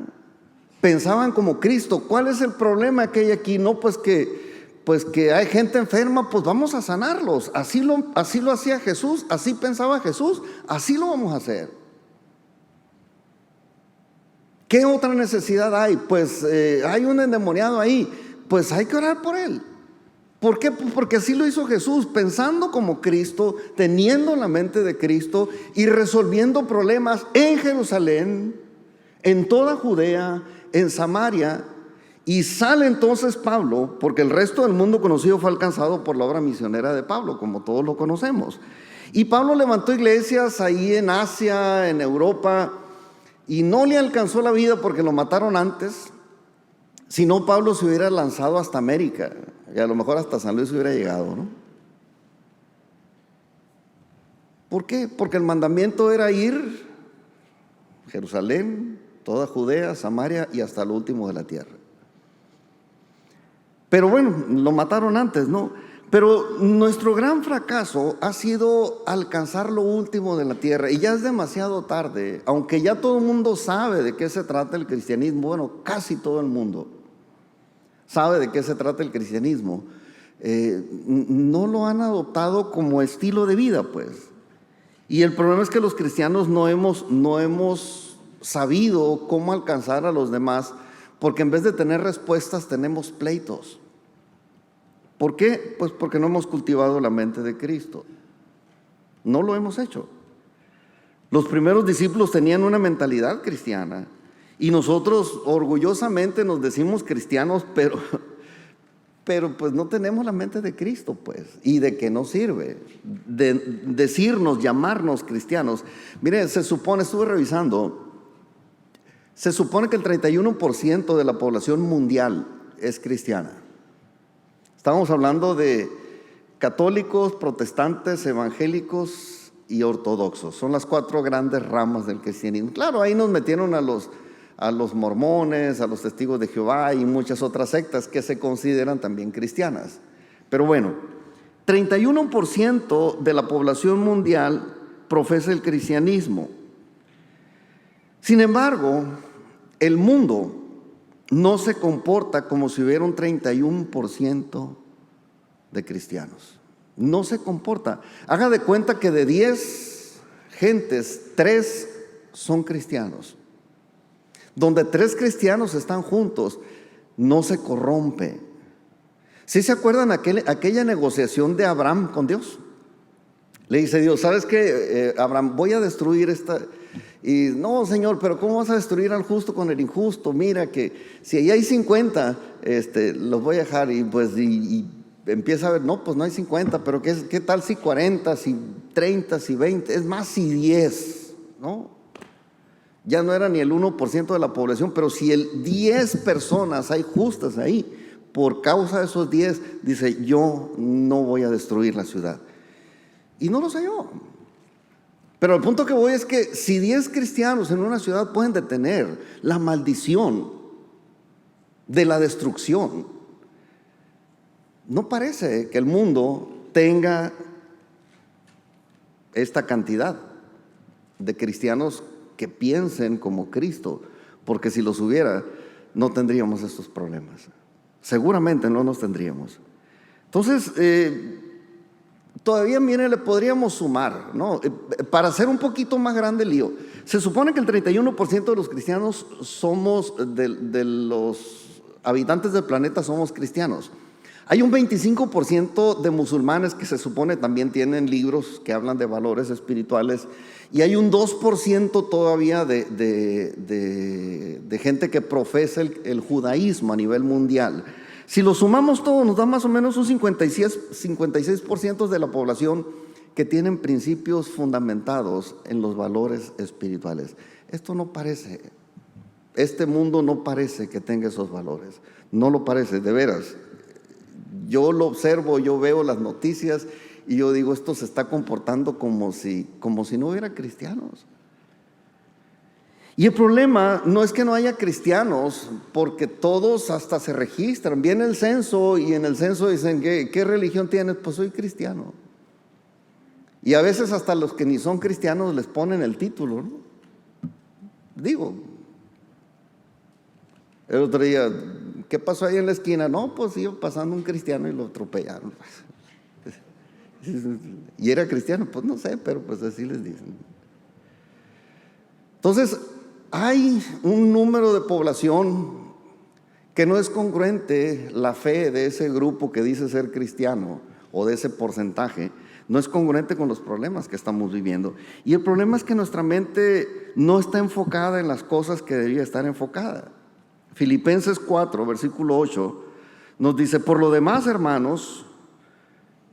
pensaban como Cristo. ¿Cuál es el problema que hay aquí? No, pues que hay gente enferma, pues vamos a sanarlos. Así lo hacía Jesús, así pensaba Jesús, así lo vamos a hacer. ¿Qué otra necesidad hay? Pues hay un endemoniado ahí, pues hay que orar por él. ¿Por qué? Porque así lo hizo Jesús, pensando como Cristo, teniendo la mente de Cristo y resolviendo problemas en Jerusalén, en toda Judea, en Samaria. Y sale entonces Pablo, porque el resto del mundo conocido fue alcanzado por la obra misionera de Pablo, como todos lo conocemos. Y Pablo levantó iglesias ahí en Asia, en Europa, y no le alcanzó la vida porque lo mataron antes. Si no, Pablo se hubiera lanzado hasta América, y a lo mejor hasta San Luis hubiera llegado, ¿no? ¿Por qué? Porque el mandamiento era ir a Jerusalén, toda Judea, Samaria y hasta lo último de la tierra. Pero bueno, lo mataron antes, ¿no? Pero nuestro gran fracaso ha sido alcanzar lo último de la tierra, y ya es demasiado tarde, aunque ya todo el mundo sabe de qué se trata el cristianismo. Bueno, casi todo el mundo sabe de qué se trata el cristianismo. No lo han adoptado como estilo de vida, pues. Y el problema es que los cristianos no hemos sabido cómo alcanzar a los demás, porque en vez de tener respuestas tenemos pleitos. ¿Por qué? Pues porque no hemos cultivado la mente de Cristo. No lo hemos hecho. Los primeros discípulos tenían una mentalidad cristiana, y nosotros orgullosamente nos decimos cristianos, pero pues no tenemos la mente de Cristo, pues. ¿Y de qué nos sirve decirnos, llamarnos cristianos? Mire, estuve revisando, se supone que el 31% de la población mundial es cristiana. Estamos hablando de católicos, protestantes, evangélicos y ortodoxos. Son las 4 grandes ramas del cristianismo. Claro, ahí nos metieron a los mormones, a los testigos de Jehová y muchas otras sectas que se consideran también cristianas. Pero bueno, 31% de la población mundial profesa el cristianismo. Sin embargo, el mundo no se comporta como si hubiera un 31% de cristianos. No se comporta. Haga de cuenta que de 10 gentes, 3 son cristianos. Donde 3 cristianos están juntos, no se corrompe. ¿Sí se acuerdan aquella negociación de Abraham con Dios? Le dice Dios: ¿sabes qué, Abraham? Voy a destruir esta. Y no, Señor, pero ¿cómo vas a destruir al justo con el injusto? Mira que si ahí hay 50, los voy a dejar. Y pues y empieza a ver, no, pues no hay 50, pero ¿qué tal si 40, si 30, si 20? Es más, si 10, ¿no? Ya no era ni el 1% de la población, pero si 10 personas hay justas ahí, por causa de esos 10, dice: yo no voy a destruir la ciudad. Y no los halló. Pero el punto que voy es que si 10 cristianos en una ciudad pueden detener la maldición de la destrucción, no parece que el mundo tenga esta cantidad de cristianos que piensen como Cristo, porque si los hubiera, no tendríamos estos problemas. Seguramente no los tendríamos. Entonces, todavía, mire, le podríamos sumar, ¿no? Para hacer un poquito más grande el lío. Se supone que el 31% de los cristianos somos, de los habitantes del planeta, somos cristianos. Hay un 25% de musulmanes que se supone también tienen libros que hablan de valores espirituales, y hay un 2% todavía de gente que profesa el judaísmo a nivel mundial. Si lo sumamos todo, nos da más o menos un 56% de la población que tienen principios fundamentados en los valores espirituales. Esto no parece, este mundo no parece que tenga esos valores, no lo parece, de veras. Yo lo observo, yo veo las noticias y yo digo, esto se está comportando como si no hubiera cristianos. Y el problema no es que no haya cristianos, porque todos hasta se registran. Viene el censo y en el censo dicen, ¿qué religión tienes? Pues soy cristiano. Y a veces hasta los que ni son cristianos les ponen el título, ¿no? Digo, el otro día, ¿qué pasó ahí en la esquina? No, pues iba pasando un cristiano y lo atropellaron. ¿Y era cristiano? Pues no sé, pero pues así les dicen. Entonces, hay un número de población que no es congruente la fe de ese grupo que dice ser cristiano, o de ese porcentaje, no es congruente con los problemas que estamos viviendo. Y el problema es que nuestra mente no está enfocada en las cosas que debería estar enfocada. Filipenses 4, versículo 8, nos dice, por lo demás, hermanos,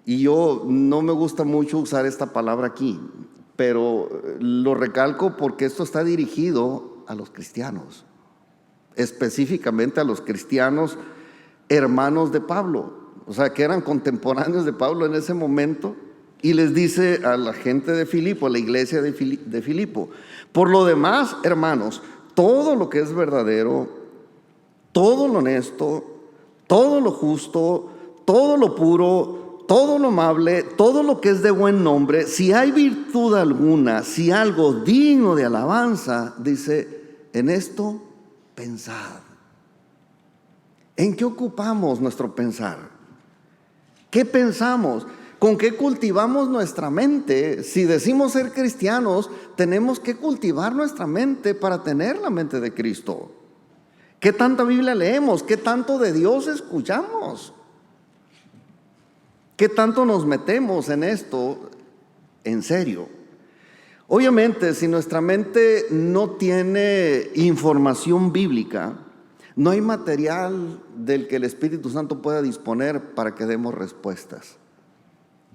y yo no me gusta mucho usar esta palabra aquí, pero lo recalco porque esto está dirigido a los cristianos, específicamente a los cristianos hermanos de Pablo, o sea, que eran contemporáneos de Pablo en ese momento, y les dice a la gente de Filipo, a la iglesia de Filipo, por lo demás, hermanos, todo lo que es verdadero, todo lo honesto, todo lo justo, todo lo puro, todo lo amable, todo lo que es de buen nombre, si hay virtud alguna, si algo digno de alabanza, dice, en esto pensad. ¿En qué ocupamos nuestro pensar? ¿Qué pensamos? ¿Con qué cultivamos nuestra mente? Si decimos ser cristianos, tenemos que cultivar nuestra mente para tener la mente de Cristo. ¿Qué tanta Biblia leemos? ¿Qué tanto de Dios escuchamos? ¿Qué tanto nos metemos en esto en serio? Obviamente, si nuestra mente no tiene información bíblica, no hay material del que el Espíritu Santo pueda disponer para que demos respuestas.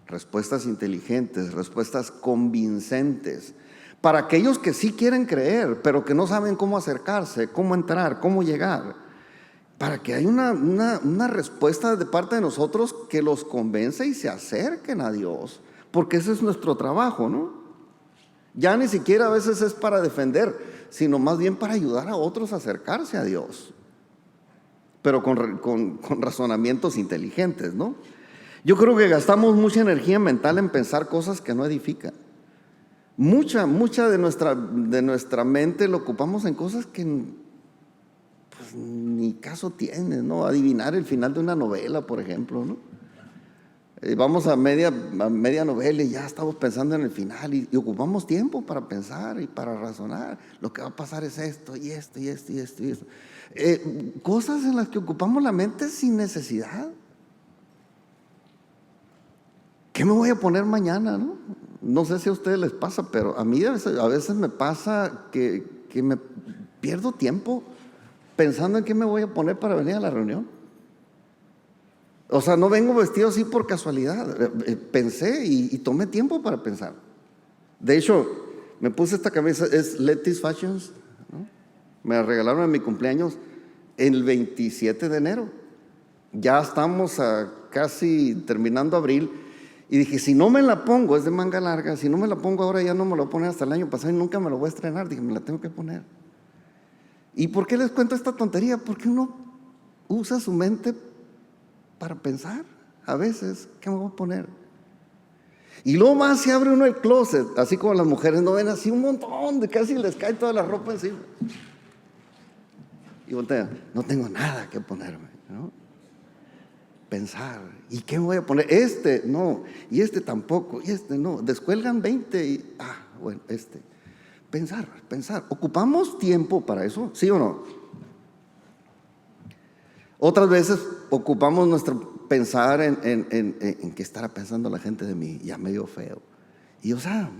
Respuestas inteligentes, respuestas convincentes. Para aquellos que sí quieren creer, pero que no saben cómo acercarse, cómo entrar, cómo llegar. Para que haya una respuesta de parte de nosotros que los convence y se acerquen a Dios. Porque ese es nuestro trabajo, ¿no? Ya ni siquiera a veces es para defender, sino más bien para ayudar a otros a acercarse a Dios. Pero con razonamientos inteligentes, ¿no? Yo creo que gastamos mucha energía mental en pensar cosas que no edifican. Mucha de nuestra mente lo ocupamos en cosas que pues ni caso tiene, ¿no? Adivinar el final de una novela, por ejemplo, ¿no? Vamos a media novela y ya estamos pensando en el final y ocupamos tiempo para pensar y para razonar. Lo que va a pasar es esto y esto y esto y esto y esto. Cosas en las que ocupamos la mente sin necesidad. ¿Qué me voy a poner mañana, no? No sé si a ustedes les pasa, pero a mí a veces me pasa que me pierdo tiempo pensando en qué me voy a poner para venir a la reunión. O sea, no vengo vestido así por casualidad. Pensé y tomé tiempo para pensar. De hecho, me puse esta camisa, es Letty's Fashions, ¿no? Me la regalaron en mi cumpleaños el 27 de enero. Ya estamos casi terminando abril. Y dije, si no me la pongo, es de manga larga, si no me la pongo ahora ya no me la voy a poner hasta el año pasado y nunca me la voy a estrenar. Dije, me la tengo que poner. ¿Y por qué les cuento esta tontería? Porque uno usa su mente para pensar. A veces, ¿qué me voy a poner? Y luego más se abre uno el closet, así como las mujeres no ven así un montón, de casi les cae toda la ropa encima. Y voltean, no tengo nada que ponerme, ¿no? Pensar, ¿y qué me voy a poner? Este no, y este tampoco, y este no. Descuelgan 20 y, bueno, este. Pensar. ¿Ocupamos tiempo para eso? ¿Sí o no? Otras veces ocupamos nuestro pensar en qué estará pensando la gente de mí, ya medio feo. Y o sea,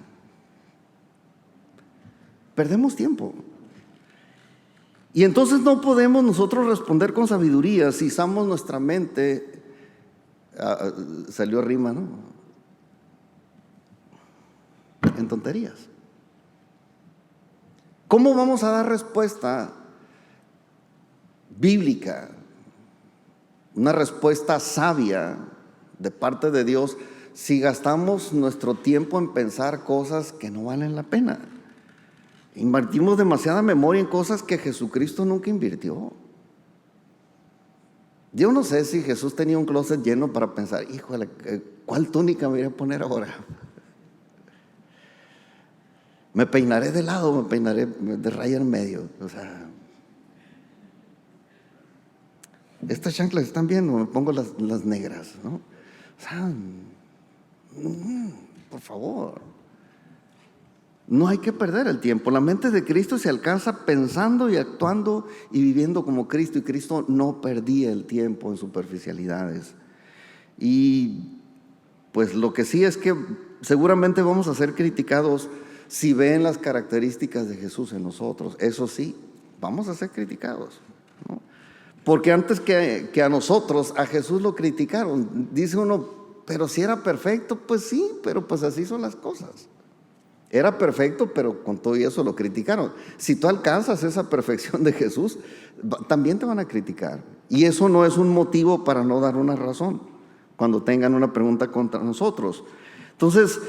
perdemos tiempo. Y entonces no podemos nosotros responder con sabiduría si usamos nuestra mente, salió rima, ¿no?, en tonterías. ¿Cómo vamos a dar respuesta bíblica, una respuesta sabia de parte de Dios, si gastamos nuestro tiempo en pensar cosas que no valen la pena? Invertimos demasiada memoria en cosas que Jesucristo nunca invirtió. Yo no sé si Jesús tenía un closet lleno para pensar, híjole, ¿cuál túnica me voy a poner ahora? Me peinaré de lado, me peinaré de raya en medio. O sea, estas chanclas están bien, o me pongo las negras, ¿no? O sea, por favor, no hay que perder el tiempo. La mente de Cristo se alcanza pensando y actuando y viviendo como Cristo, y Cristo no perdía el tiempo en superficialidades. Y pues lo que sí es que seguramente vamos a ser criticados si ven las características de Jesús en nosotros. Eso sí, vamos a ser criticados, ¿no? Porque antes que a nosotros, a Jesús lo criticaron. Dice uno, pero si era perfecto, pues sí, pero pues así son las cosas. Era perfecto, pero con todo eso lo criticaron. Si tú alcanzas esa perfección de Jesús, también te van a criticar. Y eso no es un motivo para no dar una razón cuando tengan una pregunta contra nosotros. Entonces,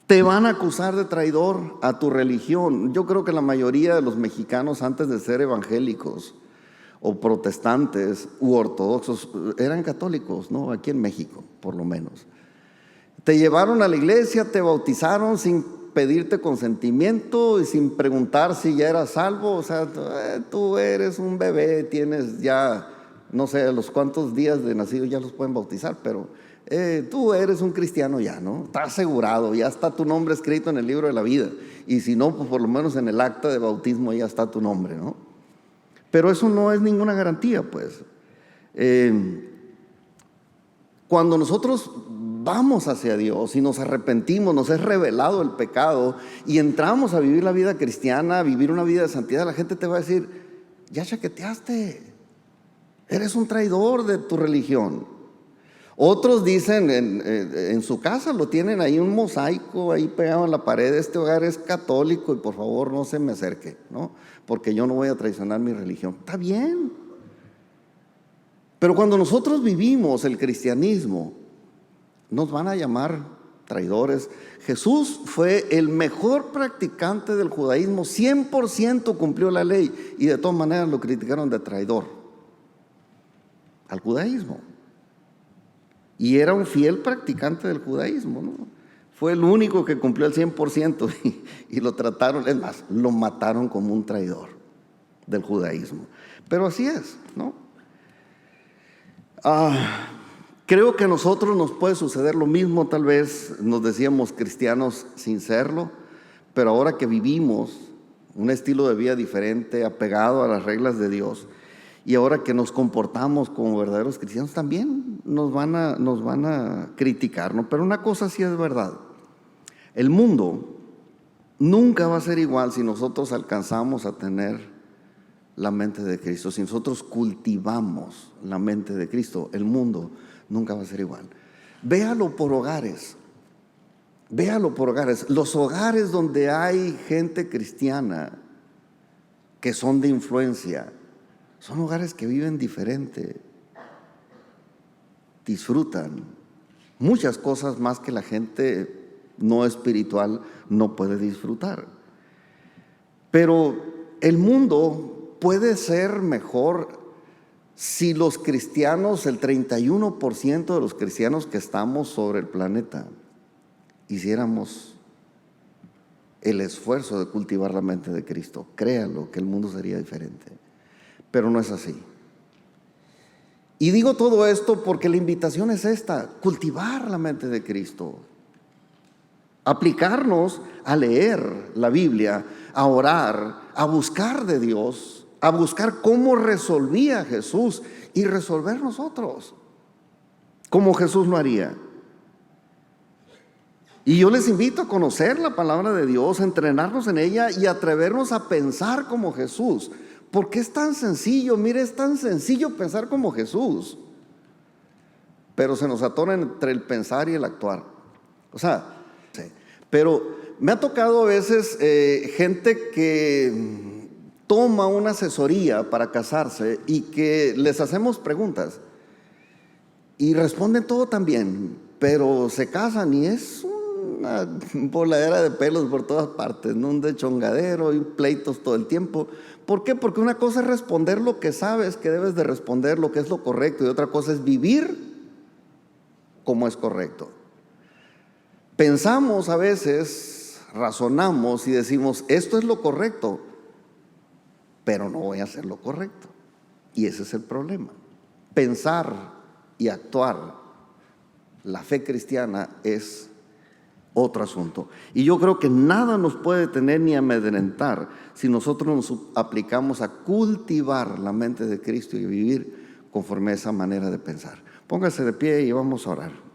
te van a acusar de traidor a tu religión. Yo creo que la mayoría de los mexicanos, antes de ser evangélicos o protestantes u ortodoxos, eran católicos, ¿no? Aquí en México, por lo menos. Te llevaron a la iglesia, te bautizaron sin pedirte consentimiento y sin preguntar si ya eras salvo. O sea, tú eres un bebé, tienes ya, no sé, los cuántos días de nacido ya los pueden bautizar, pero tú eres un cristiano ya, ¿no? Estás asegurado, ya está tu nombre escrito en el libro de la vida. Y si no, pues por lo menos en el acta de bautismo ya está tu nombre, ¿no? Pero eso no es ninguna garantía, pues. Cuando nosotros vamos hacia Dios y nos arrepentimos, nos es revelado el pecado y entramos a vivir la vida cristiana, a vivir una vida de santidad, la gente te va a decir, ya chaqueteaste, eres un traidor de tu religión. Otros dicen en su casa, lo tienen ahí un mosaico ahí pegado en la pared, este hogar es católico y por favor no se me acerque, ¿no? Porque yo no voy a traicionar mi religión. Está bien. Pero cuando nosotros vivimos el cristianismo, nos van a llamar traidores. Jesús fue el mejor practicante del judaísmo, 100% cumplió la ley y de todas maneras lo criticaron de traidor al judaísmo. Y era un fiel practicante del judaísmo, ¿no? Fue el único que cumplió el 100% y lo trataron, es más, lo mataron como un traidor del judaísmo. Pero así es, ¿no? Creo que a nosotros nos puede suceder lo mismo, tal vez nos decíamos cristianos sin serlo, pero ahora que vivimos un estilo de vida diferente, apegado a las reglas de Dios, y ahora que nos comportamos como verdaderos cristianos, también nos van a criticar, ¿no? Pero una cosa sí es verdad, el mundo nunca va a ser igual si nosotros alcanzamos a tener la mente de Cristo. Si nosotros cultivamos la mente de Cristo, el mundo nunca va a ser igual. Véalo por hogares. Véalo por hogares. Los hogares donde hay gente cristiana que son de influencia, son hogares que viven diferente. Disfrutan muchas cosas más que la gente no espiritual no puede disfrutar. Pero el mundo puede ser mejor si los cristianos, el 31% de los cristianos que estamos sobre el planeta, hiciéramos el esfuerzo de cultivar la mente de Cristo. Créalo que el mundo sería diferente, pero no es así. Y digo todo esto porque la invitación es esta: cultivar la mente de Cristo, aplicarnos a leer la Biblia, a orar, a buscar de Dios, a buscar cómo resolvía Jesús y resolver nosotros como Jesús lo haría. Y yo les invito a conocer la palabra de Dios, a entrenarnos en ella y atrevernos a pensar como Jesús. Porque es tan sencillo, mire, es tan sencillo pensar como Jesús. Pero se nos atora entre el pensar y el actuar. O sea, sí. Pero me ha tocado a veces gente que toma una asesoría para casarse y que les hacemos preguntas y responden todo tan bien, pero se casan y es una voladera de pelos por todas partes, ¿no? Un deschongadero y pleitos todo el tiempo. ¿Por qué? Porque una cosa es responder lo que sabes que debes de responder, lo que es lo correcto, y otra cosa es vivir como es correcto. Pensamos a veces, razonamos y decimos, esto es lo correcto, pero no voy a hacer lo correcto. Y ese es el problema. Pensar y actuar, la fe cristiana es otro asunto. Y yo creo que nada nos puede detener ni amedrentar si nosotros nos aplicamos a cultivar la mente de Cristo y vivir conforme a esa manera de pensar. Póngase de pie y vamos a orar.